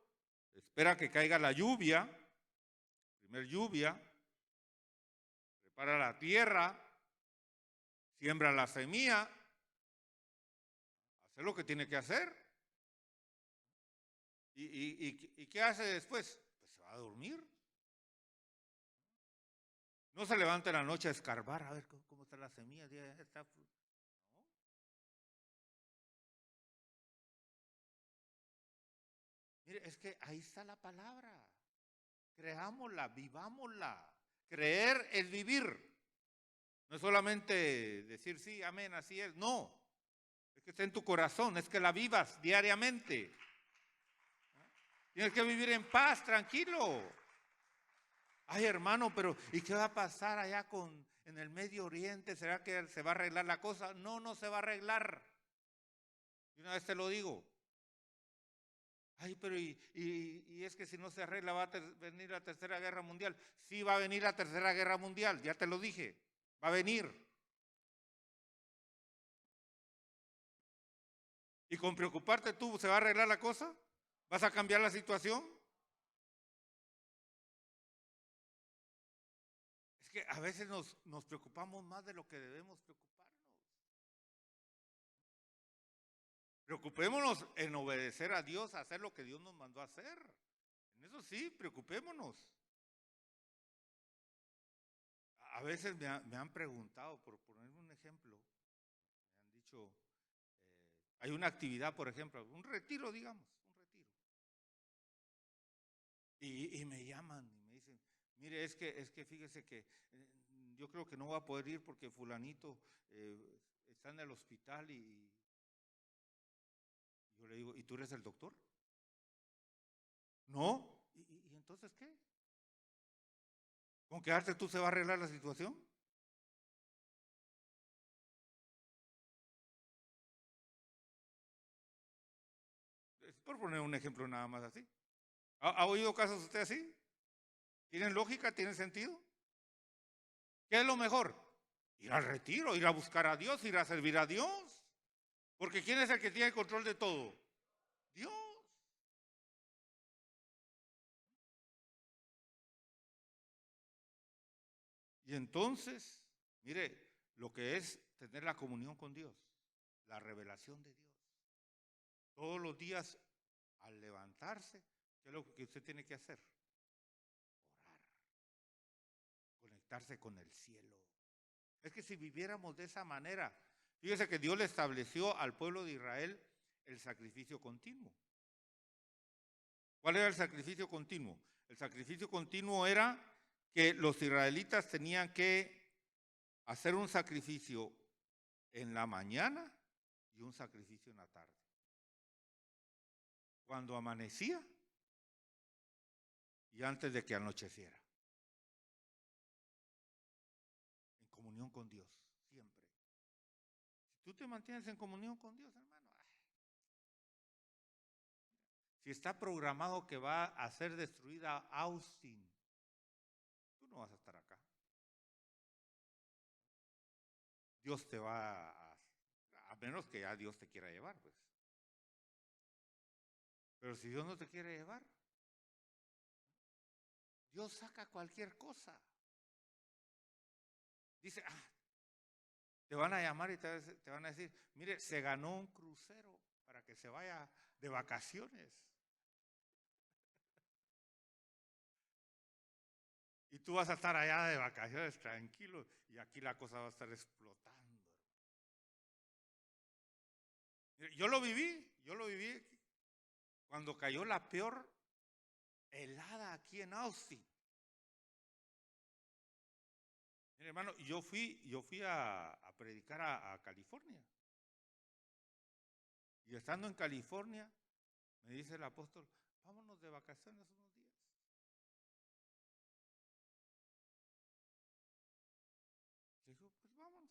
espera que caiga la lluvia, primer lluvia, prepara la tierra, siembra la semilla, hace lo que tiene que hacer. ¿Y qué hace después? Pues se va a dormir. No se levanta en la noche a escarbar, a ver cómo está la semilla. Está, ¿no? Mire, es que ahí está la palabra. Creámosla, vivámosla. Creer es vivir. No es solamente decir sí, amén, así es. No. Es que está en tu corazón, es que la vivas diariamente. Tienes que vivir en paz, tranquilo. Ay, hermano, pero ¿y qué va a pasar allá en el Medio Oriente? ¿Será que se va a arreglar la cosa? No, no se va a arreglar. Y una vez te lo digo. Ay, pero y es que si no se arregla va a venir la Tercera Guerra Mundial. Sí va a venir la Tercera Guerra Mundial, ya te lo dije. Va a venir. ¿Y con preocuparte tú se va a arreglar la cosa? ¿Vas a cambiar la situación? Es que a veces nos preocupamos más de lo que debemos preocuparnos. Preocupémonos en obedecer a Dios, hacer lo que Dios nos mandó a hacer. En eso sí, preocupémonos. A veces me han preguntado, por poner un ejemplo, me han dicho, hay una actividad, por ejemplo, un retiro, digamos, un retiro. Y me llaman y me dicen, mire, es que fíjese que yo creo que no va a poder ir porque fulanito está en el hospital y yo le digo, ¿y tú eres el doctor? No. ¿Y entonces qué? ¿Con quedarte tú se va a arreglar la situación? Es por poner un ejemplo nada más así. ¿Ha oído casos usted así? ¿Tienen lógica? ¿Tienen sentido? ¿Qué es lo mejor? Ir al retiro, ir a buscar a Dios, ir a servir a Dios. Porque ¿quién es el que tiene control de todo? Dios. Y entonces, mire, lo que es tener la comunión con Dios, la revelación de Dios. Todos los días al levantarse, ¿qué es lo que usted tiene que hacer? Orar, conectarse con el cielo. Es que si viviéramos de esa manera, fíjese que Dios le estableció al pueblo de Israel el sacrificio continuo. ¿Cuál era el sacrificio continuo? El sacrificio continuo era que los israelitas tenían que hacer un sacrificio en la mañana y un sacrificio en la tarde. Cuando amanecía y antes de que anocheciera. En comunión con Dios, siempre. Si tú te mantienes en comunión con Dios, hermano, si está programado que va a ser destruida Austin, tú no vas a estar acá. Dios te va a menos que ya Dios te quiera llevar, pues. Pero si Dios no te quiere llevar, Dios saca cualquier cosa. Dice, te van a llamar y te van a decir, mire, se ganó un crucero para que se vaya de vacaciones. Y tú vas a estar allá de vacaciones tranquilo y aquí la cosa va a estar explotando. Yo lo viví cuando cayó la peor helada aquí en Austin. Mire, hermano, yo fui a predicar a California. Y estando en California, me dice el apóstol, vámonos de vacaciones unos días. Le digo, pues vámonos.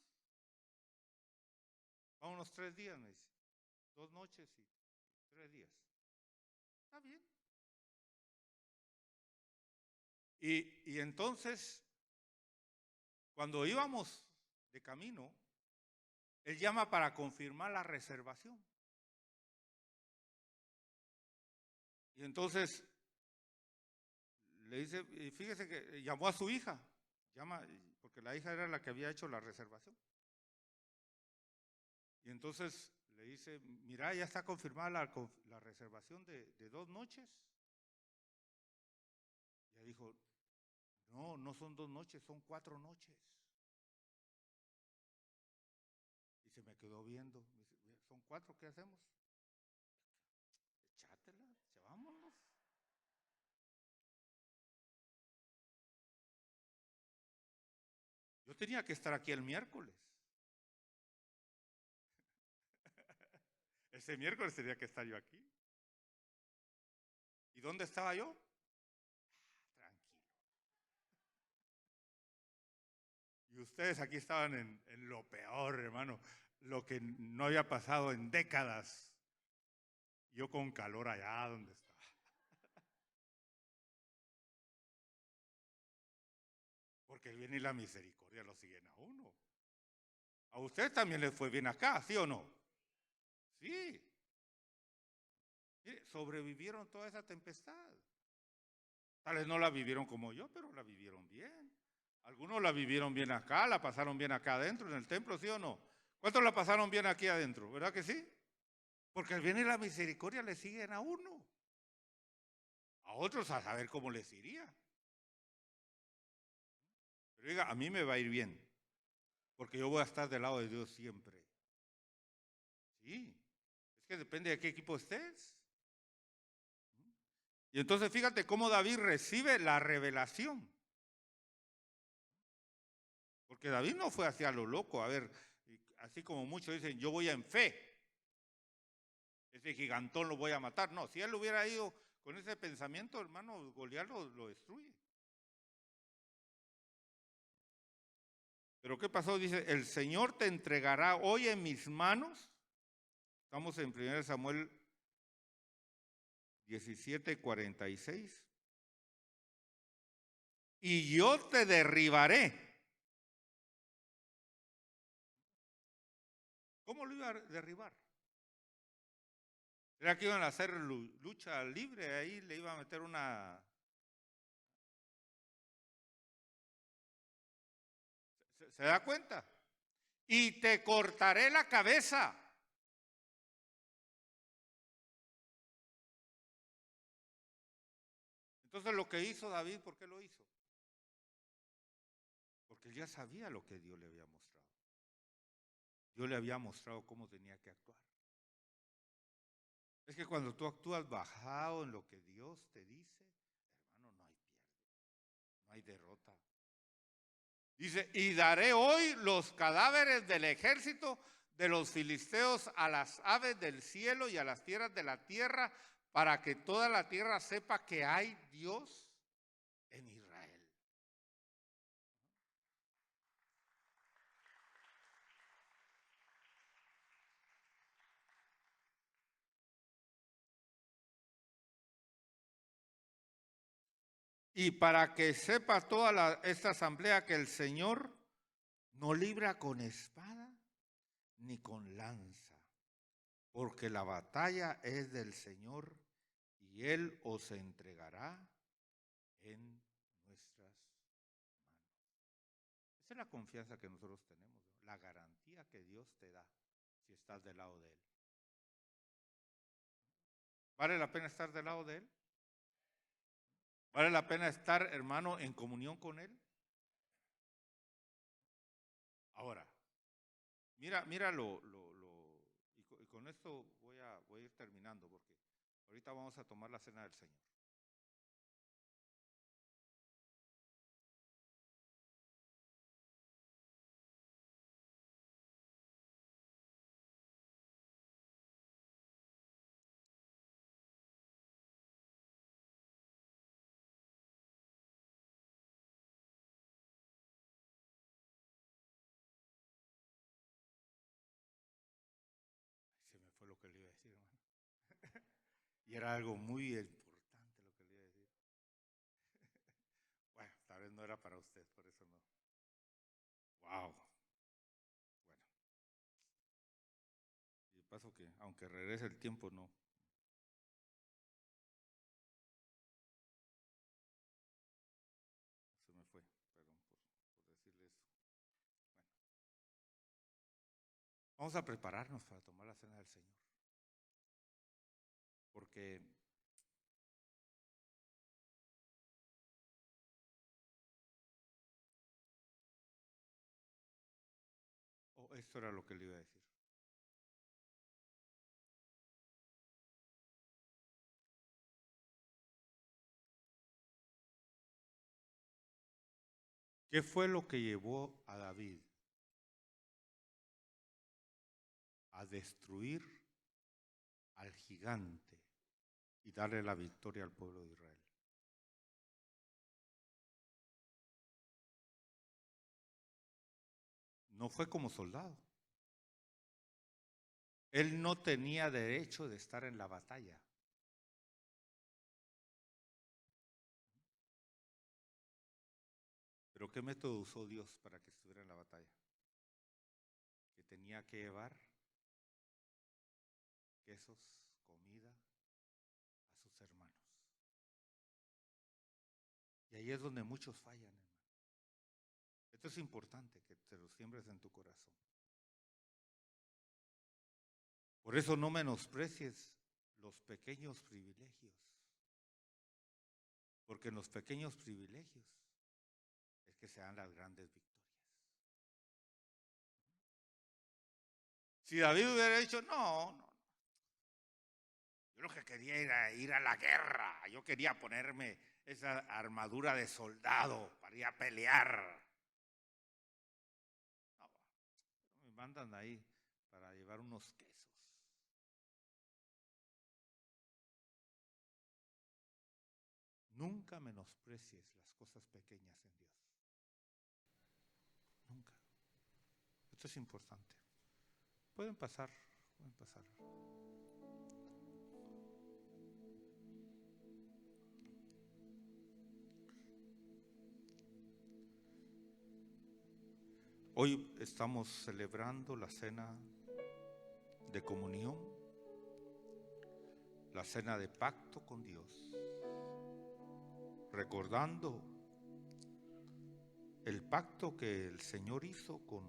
Vámonos 3 días, me dice. 2 noches y 3 días. Está bien. Y entonces, cuando íbamos de camino, él llama para confirmar la reservación. Y entonces le dice, fíjese que llamó a su hija, porque la hija era la que había hecho la reservación. Y entonces le dice, mira, ya está confirmada la reservación de 2 noches. Y ella dijo, no, no son 2 noches, son 4 noches. Y se me quedó viendo, me dice, son 4, ¿qué hacemos? Echátela, vámonos. Yo tenía que estar aquí el miércoles. Ese miércoles tenía que estar yo aquí. ¿Y dónde estaba yo? Tranquilo. Y ustedes aquí estaban en lo peor, hermano, lo que no había pasado en décadas. Yo con calor allá donde estaba. Porque el bien y la misericordia lo siguen a uno. A ustedes también les fue bien acá, ¿sí o no? Sí. Mire, sobrevivieron toda esa tempestad. Tal vez no la vivieron como yo, pero la vivieron bien. Algunos la vivieron bien acá, la pasaron bien acá adentro en el templo, ¿sí o no? ¿Cuántos la pasaron bien aquí adentro? ¿Verdad que sí? Porque el bien y la misericordia le siguen a uno. A otros a saber cómo les iría. Pero diga, a mí me va a ir bien. Porque yo voy a estar del lado de Dios siempre. Sí. Es que depende de qué equipo estés. Y entonces fíjate cómo David recibe la revelación. Porque David no fue hacia lo loco. A ver, así como muchos dicen, yo voy en fe. Ese gigantón lo voy a matar. No, si él hubiera ido con ese pensamiento, hermano, Goliat lo destruye. Pero ¿qué pasó? Dice, el Señor te entregará hoy en mis manos. Estamos en 1 Samuel 17:46. Y yo te derribaré. ¿Cómo lo iba a derribar? Era que iban a hacer lucha libre, ahí le iba a meter una... ¿Se da cuenta? Y te cortaré la cabeza. Entonces lo que hizo David, ¿por qué lo hizo? Porque él ya sabía lo que Dios le había mostrado. Dios le había mostrado cómo tenía que actuar. Es que cuando tú actúas bajado en lo que Dios te dice, hermano, no hay pierde, no hay derrota. Dice, y daré hoy los cadáveres del ejército de los filisteos a las aves del cielo y a las fieras de la tierra, para que toda la tierra sepa que hay Dios en Israel. Y para que sepa toda esta asamblea que el Señor no libra con espada ni con lanza, porque la batalla es del Señor y Él os entregará en nuestras manos. Esa es la confianza que nosotros tenemos, ¿no? La garantía que Dios te da si estás del lado de Él. ¿Vale la pena estar del lado de Él? ¿Vale la pena estar, hermano, en comunión con Él? Ahora, mira y con esto voy a ir terminando, porque ahorita vamos a tomar la cena del Señor. Se me fue lo que le iba a decir, hermano. Y era algo muy importante lo que le iba a decir. Bueno, tal vez no era para usted, por eso no. Wow. Bueno, y de paso que aunque regrese el tiempo, no. Se me fue, perdón por decirle eso. Bueno, vamos a prepararnos para tomar la cena del Señor. Porque esto era lo que le iba a decir. ¿Qué fue lo que llevó a David a destruir al gigante y darle la victoria al pueblo de Israel? No fue como soldado. Él no tenía derecho de estar en la batalla. Pero ¿qué método usó Dios para que estuviera en la batalla? Que tenía que llevar quesos, comida a sus hermanos. Y ahí es donde muchos fallan, hermano. Esto es importante que te lo siembres en tu corazón. Por eso no menosprecies los pequeños privilegios. Porque en los pequeños privilegios es que se dan las grandes victorias. Si David hubiera dicho, no, yo lo que quería era ir a la guerra, yo quería ponerme esa armadura de soldado para ir a pelear. No, me mandan ahí para llevar unos quesos. Nunca menosprecies las cosas pequeñas en Dios. Nunca. Esto es importante. Pueden pasar, pueden pasar. Hoy estamos celebrando la cena de comunión, la cena de pacto con Dios, recordando el pacto que el Señor hizo con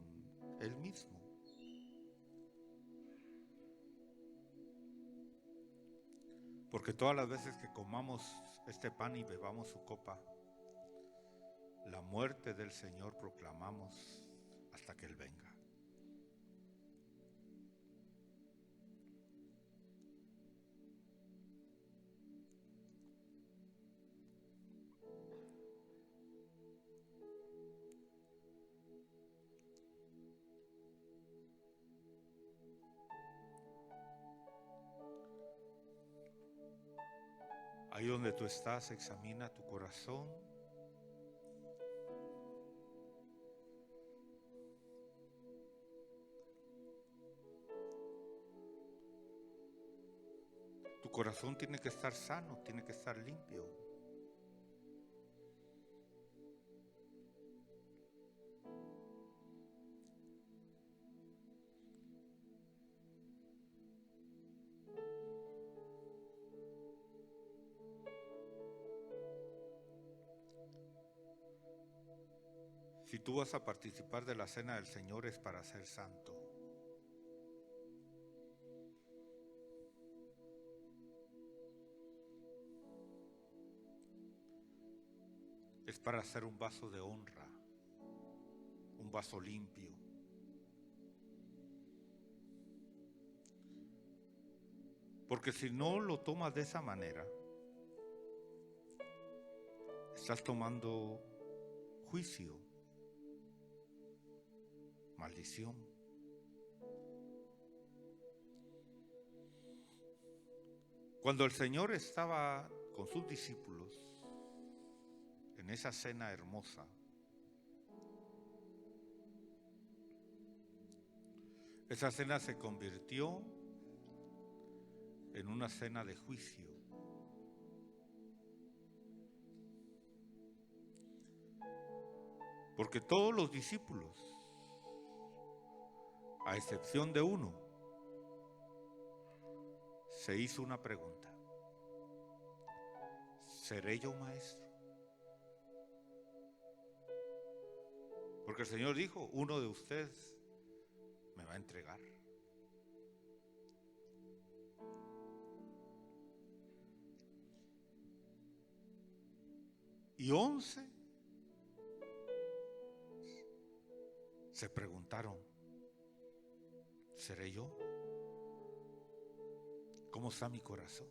Él mismo. Porque todas las veces que comamos este pan y bebamos su copa, la muerte del Señor proclamamos hasta que Él venga. Ahí donde tú estás, examina tu corazón. Tu corazón tiene que estar sano, tiene que estar limpio. Si tú vas a participar de la cena del Señor es para ser santo. Es para ser un vaso de honra, un vaso limpio. Porque si no lo tomas de esa manera, estás tomando juicio, maldición. Cuando el Señor estaba con sus discípulos en esa cena hermosa, esa cena se convirtió en una cena de juicio. Porque todos los discípulos, a excepción de uno, se hizo una pregunta: ¿seré yo maestro? Porque el Señor dijo: uno de ustedes me va a entregar. Y 11 se preguntaron: ¿seré yo? ¿Cómo está mi corazón?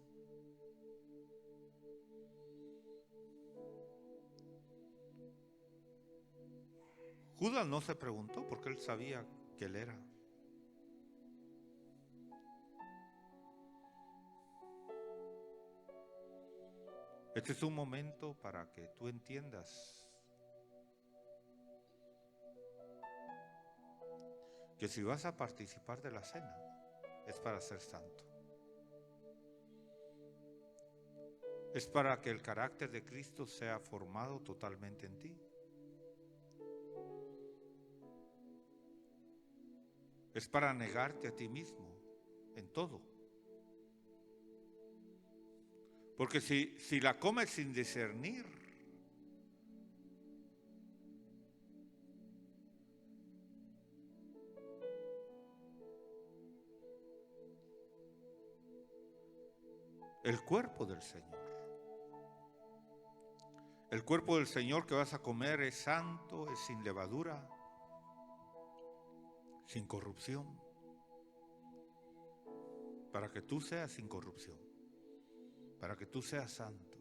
Judas no se preguntó porque él sabía que él era. Este es un momento para que tú entiendas que si vas a participar de la cena es para ser santo. Es para que el carácter de Cristo sea formado totalmente en ti. Es para negarte a ti mismo en todo. Porque si la comes sin discernir, el cuerpo del Señor que vas a comer es santo, es sin levadura, sin corrupción, para que tú seas sin corrupción, para que tú seas santo.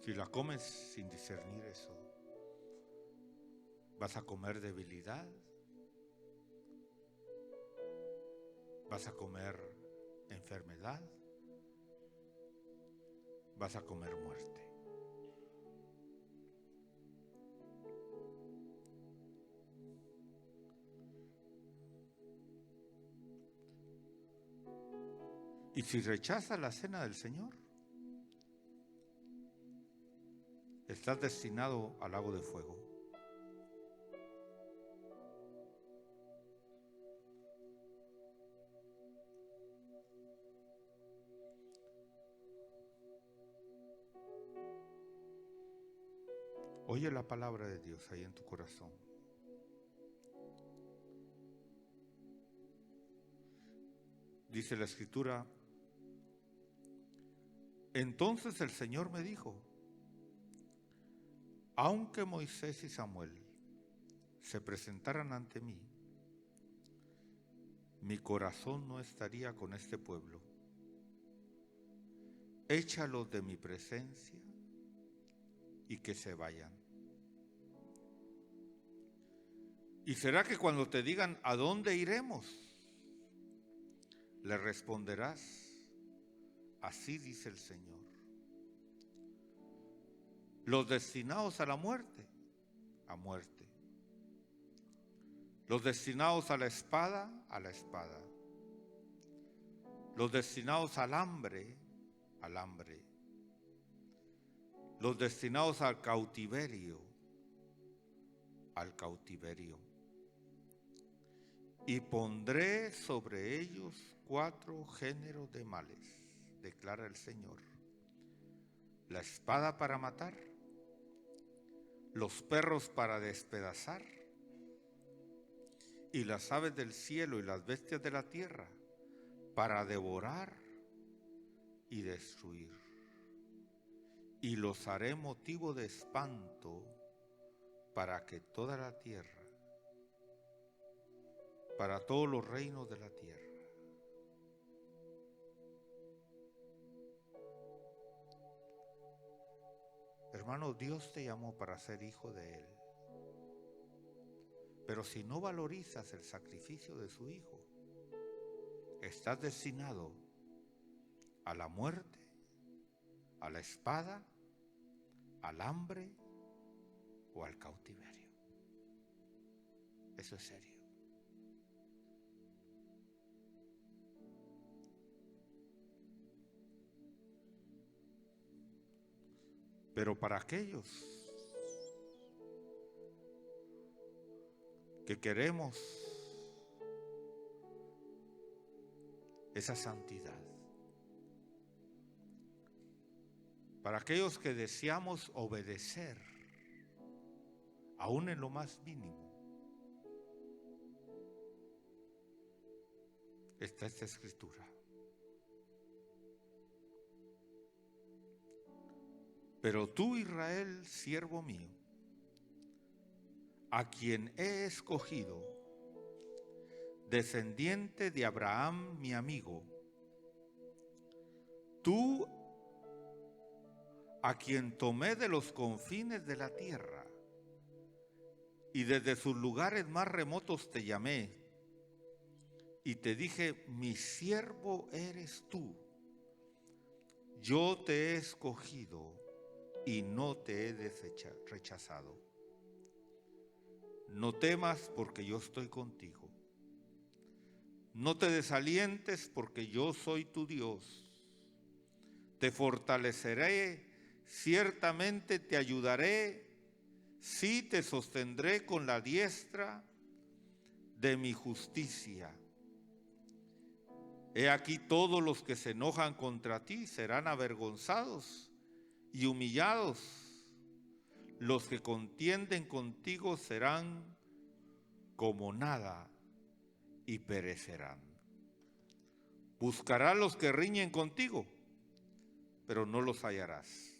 Si la comes sin discernir eso, vas a comer debilidad, vas a comer enfermedad, vas a comer muerte. Y si rechazas la cena del Señor, estás destinado al lago de fuego. Oye la palabra de Dios ahí en tu corazón. Dice la Escritura: entonces el Señor me dijo, aunque Moisés y Samuel se presentaran ante mí, mi corazón no estaría con este pueblo. Échalos de mi presencia y que se vayan. ¿Y será que cuando te digan a dónde iremos, le responderás, así dice el Señor? Los destinados a la muerte, a muerte. Los destinados a la espada, a la espada. Los destinados al hambre, al hambre. Los destinados al cautiverio, al cautiverio. Y pondré sobre ellos 4 géneros de males, declara el Señor: la espada para matar, los perros para despedazar, y las aves del cielo y las bestias de la tierra para devorar y destruir. Y los haré motivo de espanto para que toda la tierra, para todos los reinos de la tierra. Hermano, Dios te llamó para ser hijo de Él. Pero si no valorizas el sacrificio de su Hijo, estás destinado a la muerte, a la espada, al hambre o al cautiverio. Eso es serio. Pero para aquellos que queremos esa santidad, para aquellos que deseamos obedecer, aún en lo más mínimo, está esta escritura. Pero tú, Israel, siervo mío, a quien he escogido, descendiente de Abraham, mi amigo, tú, a quien tomé de los confines de la tierra, y desde sus lugares más remotos te llamé, y te dije, mi siervo eres tú, yo te he escogido y no te he rechazado. No temas porque yo estoy contigo. No te desalientes porque yo soy tu Dios. Te fortaleceré, ciertamente te ayudaré, sí te sostendré con la diestra de mi justicia. He aquí todos los que se enojan contra ti serán avergonzados y humillados. Los que contienden contigo serán como nada y perecerán. Buscarás los que riñen contigo, pero no los hallarás.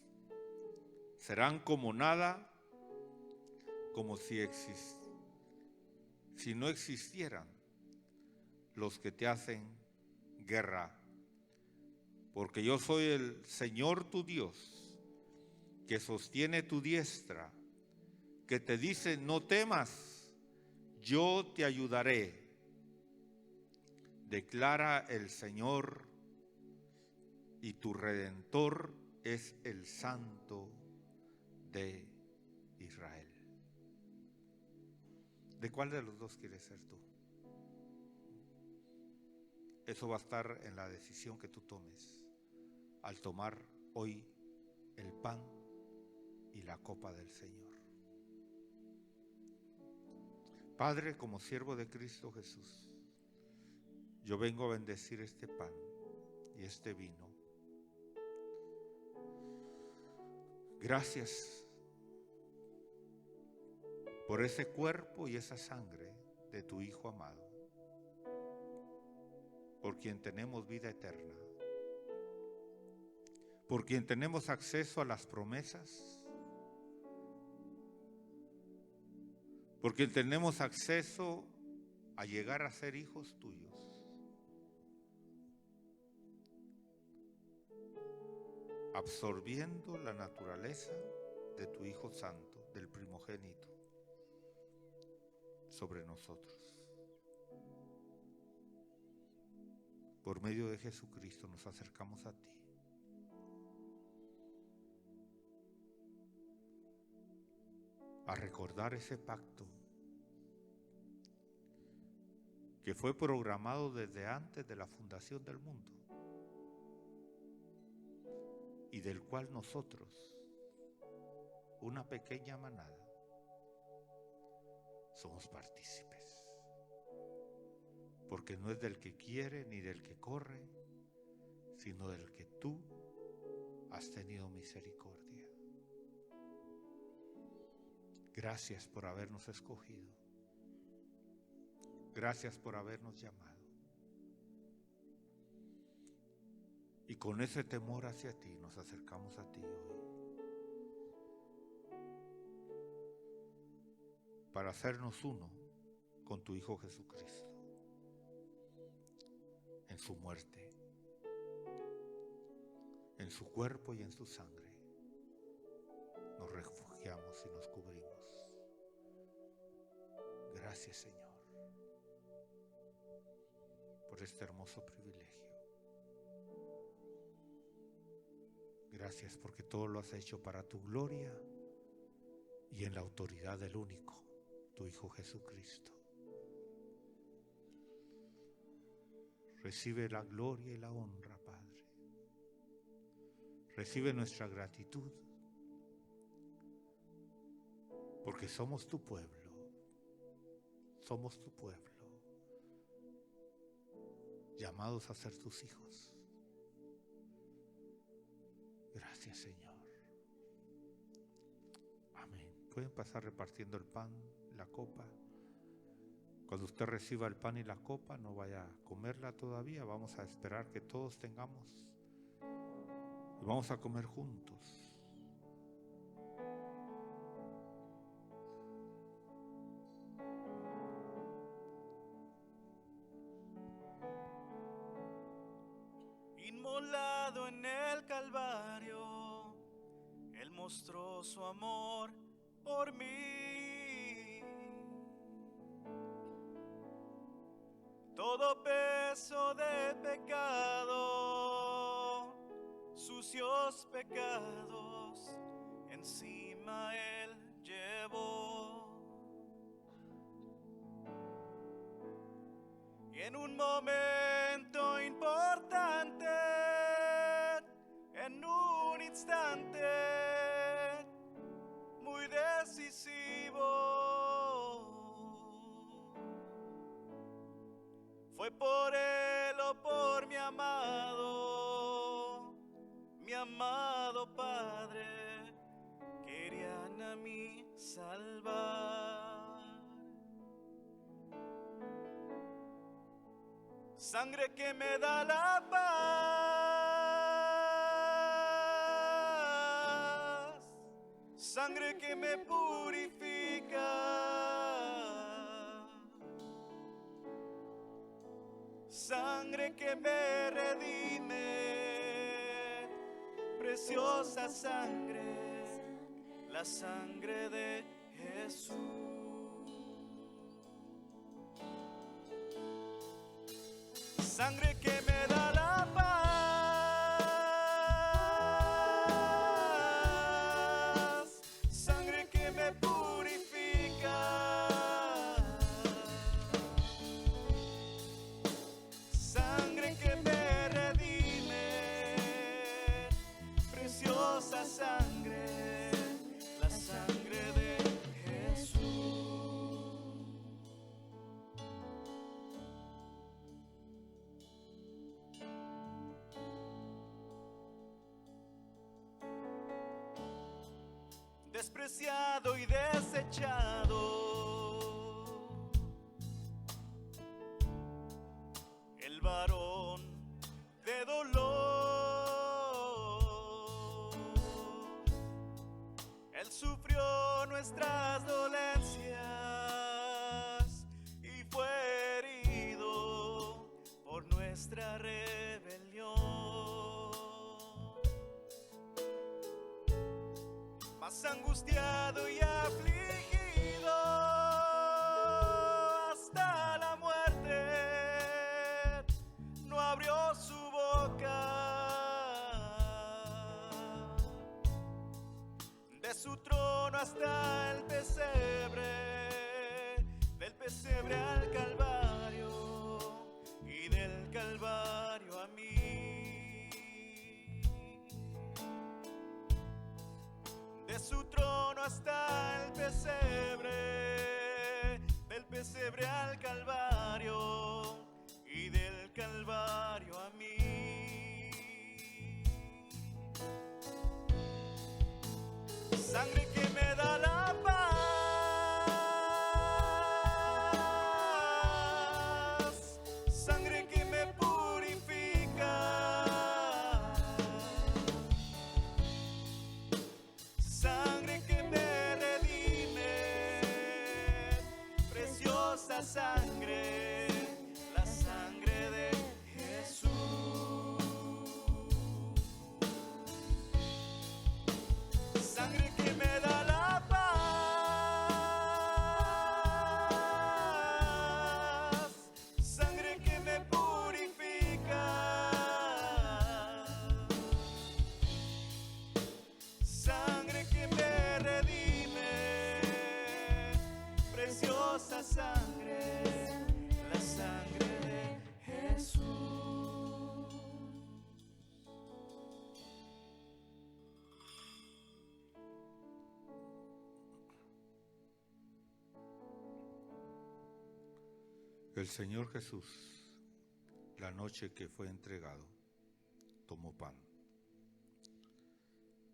Serán como nada, como si no existieran los que te hacen guerra. Porque yo soy el Señor tu Dios, que sostiene tu diestra, que te dice, no temas, yo te ayudaré, declara el Señor, y tu Redentor es el Santo de Israel. ¿De cuál de los dos quieres ser tú? Eso va a estar en la decisión que tú tomes al tomar hoy el pan y la copa del Señor. Padre, como siervo de Cristo Jesús, yo vengo a bendecir este pan y este vino. Gracias por ese cuerpo y esa sangre de tu Hijo amado, por quien tenemos vida eterna, por quien tenemos acceso a las promesas, por quien tenemos acceso a llegar a ser hijos tuyos. Absorbiendo la naturaleza de tu Hijo Santo, del primogénito, sobre nosotros. Por medio de Jesucristo nos acercamos a ti. A recordar ese pacto que fue programado desde antes de la fundación del mundo y del cual nosotros, una pequeña manada, somos partícipes. Porque no es del que quiere ni del que corre, sino del que tú has tenido misericordia. Gracias por habernos escogido. Gracias por habernos llamado. Y con ese temor hacia ti nos acercamos a ti hoy. Para hacernos uno con tu Hijo Jesucristo. En su muerte, en su cuerpo y en su sangre, nos refugiamos y nos cubrimos. Gracias, Señor, por este hermoso privilegio. Gracias porque todo lo has hecho para tu gloria y en la autoridad del único, tu Hijo Jesucristo. Recibe la gloria y la honra, Padre. Recibe nuestra gratitud, porque somos tu pueblo. Somos tu pueblo, llamados a ser tus hijos. Gracias, Señor. Amén. Pueden pasar repartiendo el pan, la copa. Cuando usted reciba el pan y la copa, no vaya a comerla todavía. Vamos a esperar que todos tengamos. Y vamos a comer juntos. Inmolado en el Calvario, Él mostró su amor por mí. Todo peso de pecado, sucios pecados, encima Él llevó. Y en un momento importante, en un instante muy decisivo, fue por Él o por mi amado Padre, querían a mí salvar. Sangre que me da la paz, sangre que me purifica, sangre que me redime, preciosa sangre, la sangre de Jesús. Sangre que me da la paz, sangre que me purifica, sangre despreciado y desechado. El varón de dolor, Él sufrió nuestras dolencias y fue herido por nuestra rebelión. Más angustiado y afligido hasta la muerte, no abrió su boca. De su trono hasta el pesebre, del pesebre al Calvario y del Calvario a mí. De su trono hasta el pesebre, del pesebre al Calvario y del Calvario a mí. Sangre que me da la paz, sangre que me purifica, sangre que me redime, preciosa sangre, la sangre de Jesús. Sangre que me da la paz, sangre que me purifica, sangre que me redime, preciosa sangre, la sangre de Jesús. El Señor Jesús, la noche que fue entregado, tomó pan.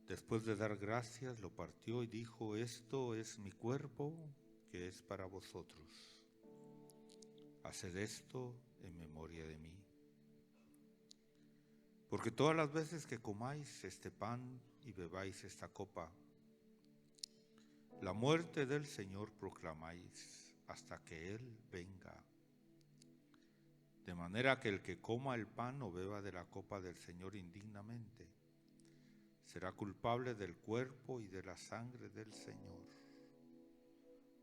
Después de dar gracias, lo partió y dijo: esto es mi cuerpo, que es para vosotros. Haced esto en memoria de mí. Porque todas las veces que comáis este pan y bebáis esta copa, la muerte del Señor proclamáis hasta que Él venga. De manera que el que coma el pan o beba de la copa del Señor indignamente, será culpable del cuerpo y de la sangre del Señor.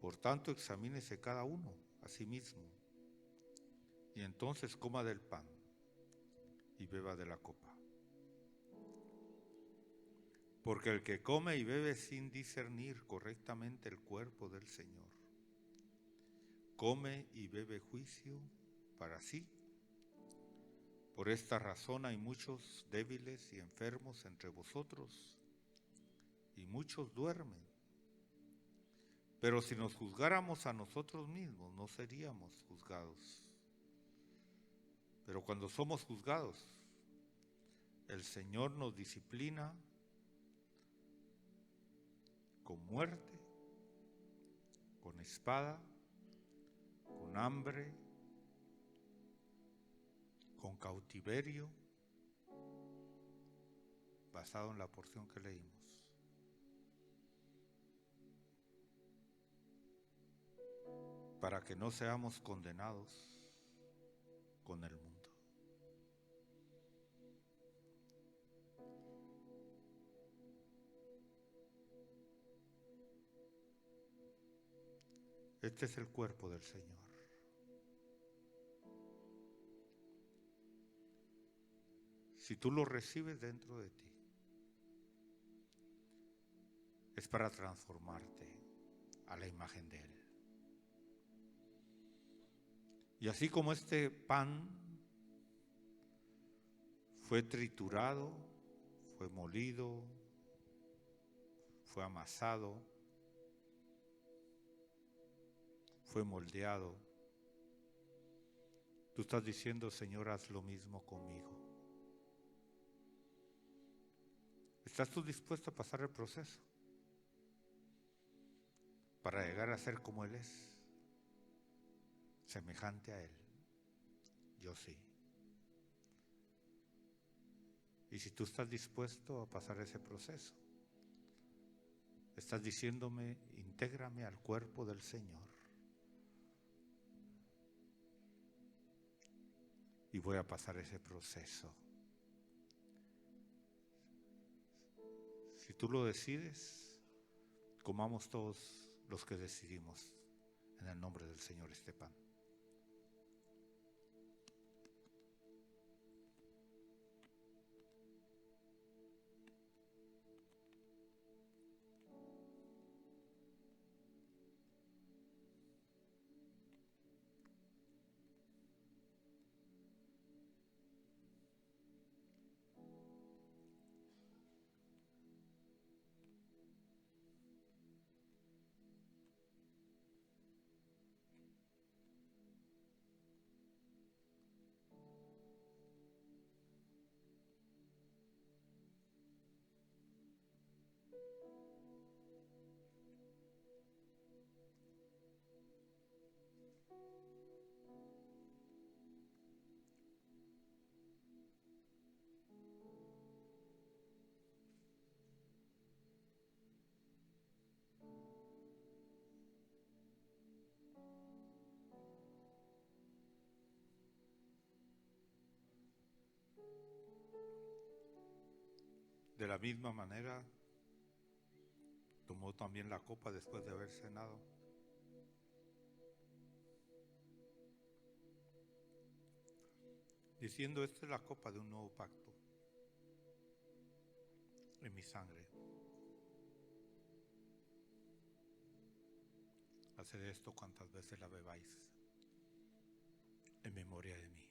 Por tanto, examínese cada uno a sí mismo, y entonces coma del pan y beba de la copa. Porque el que come y bebe sin discernir correctamente el cuerpo del Señor, come y bebe juicio para sí. Por esta razón hay muchos débiles y enfermos entre vosotros, y muchos duermen. Pero si nos juzgáramos a nosotros mismos, no seríamos juzgados. Pero cuando somos juzgados, el Señor nos disciplina con muerte, con espada, con hambre, con cautiverio, basado en la porción que leímos. Para que no seamos condenados con el mundo. Este es el cuerpo del Señor. Si tú lo recibes dentro de ti, es para transformarte a la imagen de Él. Y así como este pan fue triturado, fue molido, fue amasado, fue moldeado, tú estás diciendo: Señor, haz lo mismo conmigo. ¿Estás tú dispuesto a pasar el proceso? para llegar a ser como Él es, semejante a Él. Yo sí. Y si tú estás dispuesto a pasar ese proceso, estás diciéndome, intégrame al cuerpo del Señor. Y voy a pasar ese proceso. Si tú lo decides, comamos todos los que decidimos en el nombre del Señor este pan. De la misma manera, tomó también la copa después de haber cenado. Diciendo, esta es la copa de un nuevo pacto en mi sangre. Haced esto cuantas veces la bebáis en memoria de mí.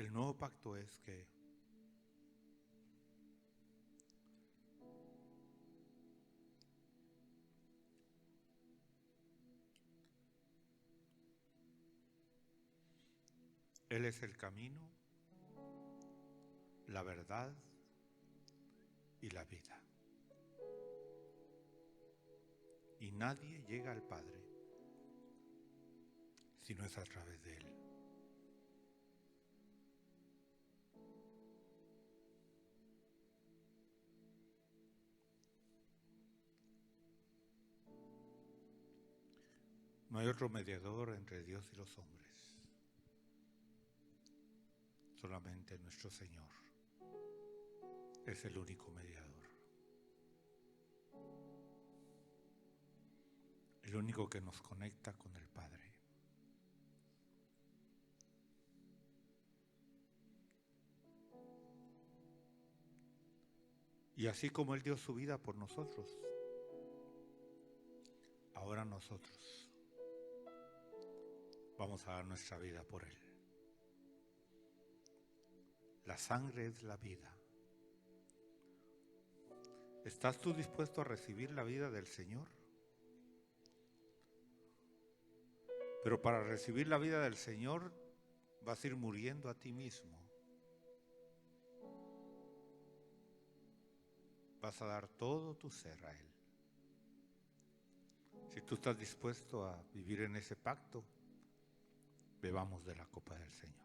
El nuevo pacto es que Él es el camino, la verdad y la vida. Y nadie llega al Padre si no es a través de Él. No hay otro mediador entre Dios y los hombres. Solamente nuestro Señor es el único mediador. El único que nos conecta con el Padre. Y así como Él dio su vida por nosotros, ahora nosotros vamos a dar nuestra vida por Él. La sangre es la vida. ¿Estás tú dispuesto a recibir la vida del Señor? Pero para recibir la vida del Señor vas a ir muriendo a ti mismo. Vas a dar todo tu ser a Él. Si tú estás dispuesto a vivir en ese pacto, bebamos de la copa del Señor.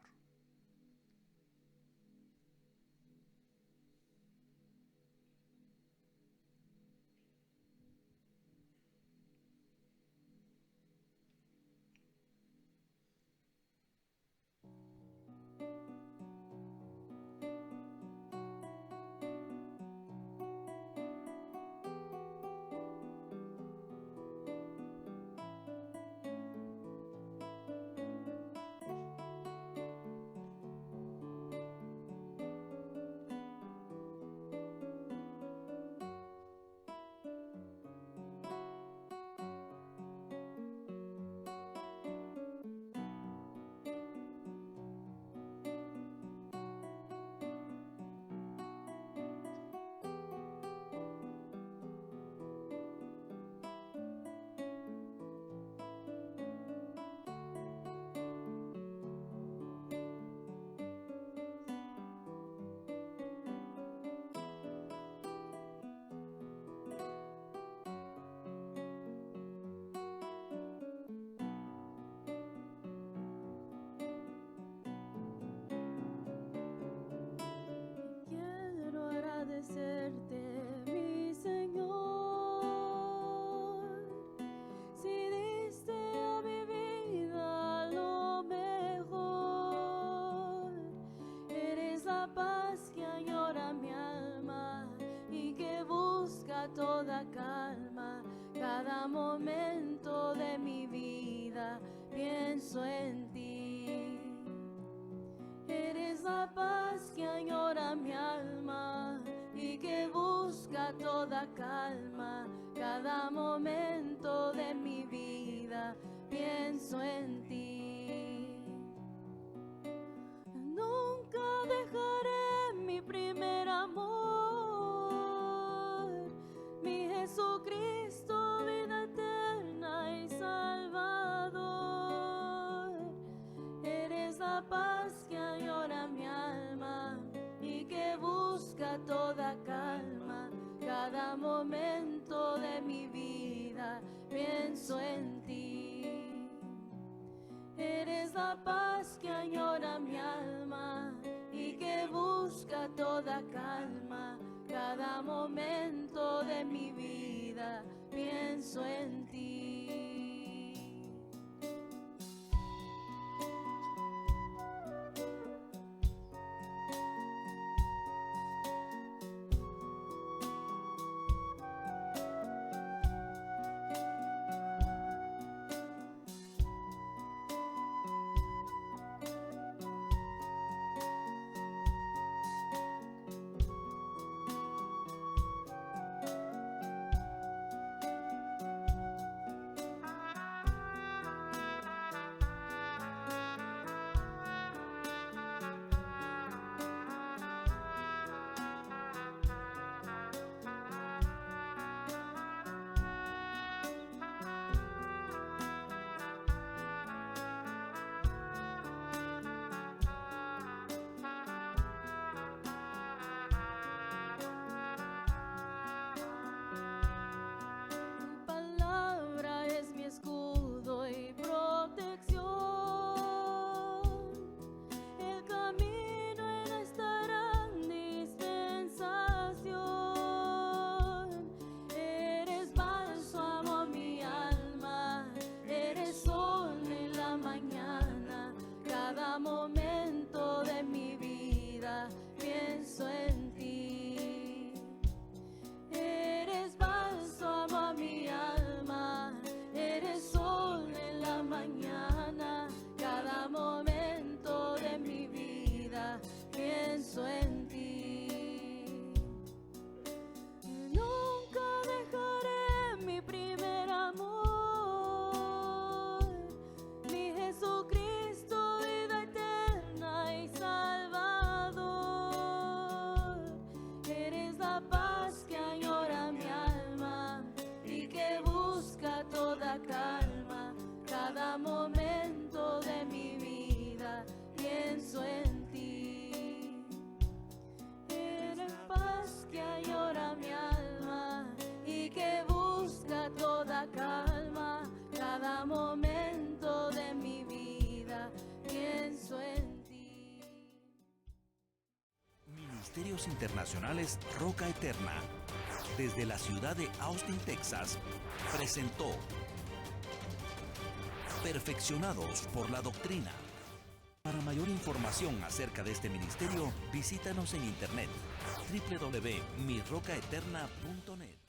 pienso en ti. Eres la paz que añora mi alma y que busca toda calma. Cada momento de mi vida pienso en ti. Nunca dejaré mi primer amor, mi Jesucristo, vida eterna y Salvador. Eres la paz que añora mi alma y que busca toda calma. Cada momento de mi vida pienso en ti. Eres la paz que añora mi alma y que busca toda calma. Cada momento de mi vida pienso en ti. Ministerios Internacionales Roca Eterna, desde la ciudad de Austin, Texas, presentó Perfeccionados por la Doctrina. Para mayor información acerca de este ministerio, visítanos en internet www.mirrocaeterna.net.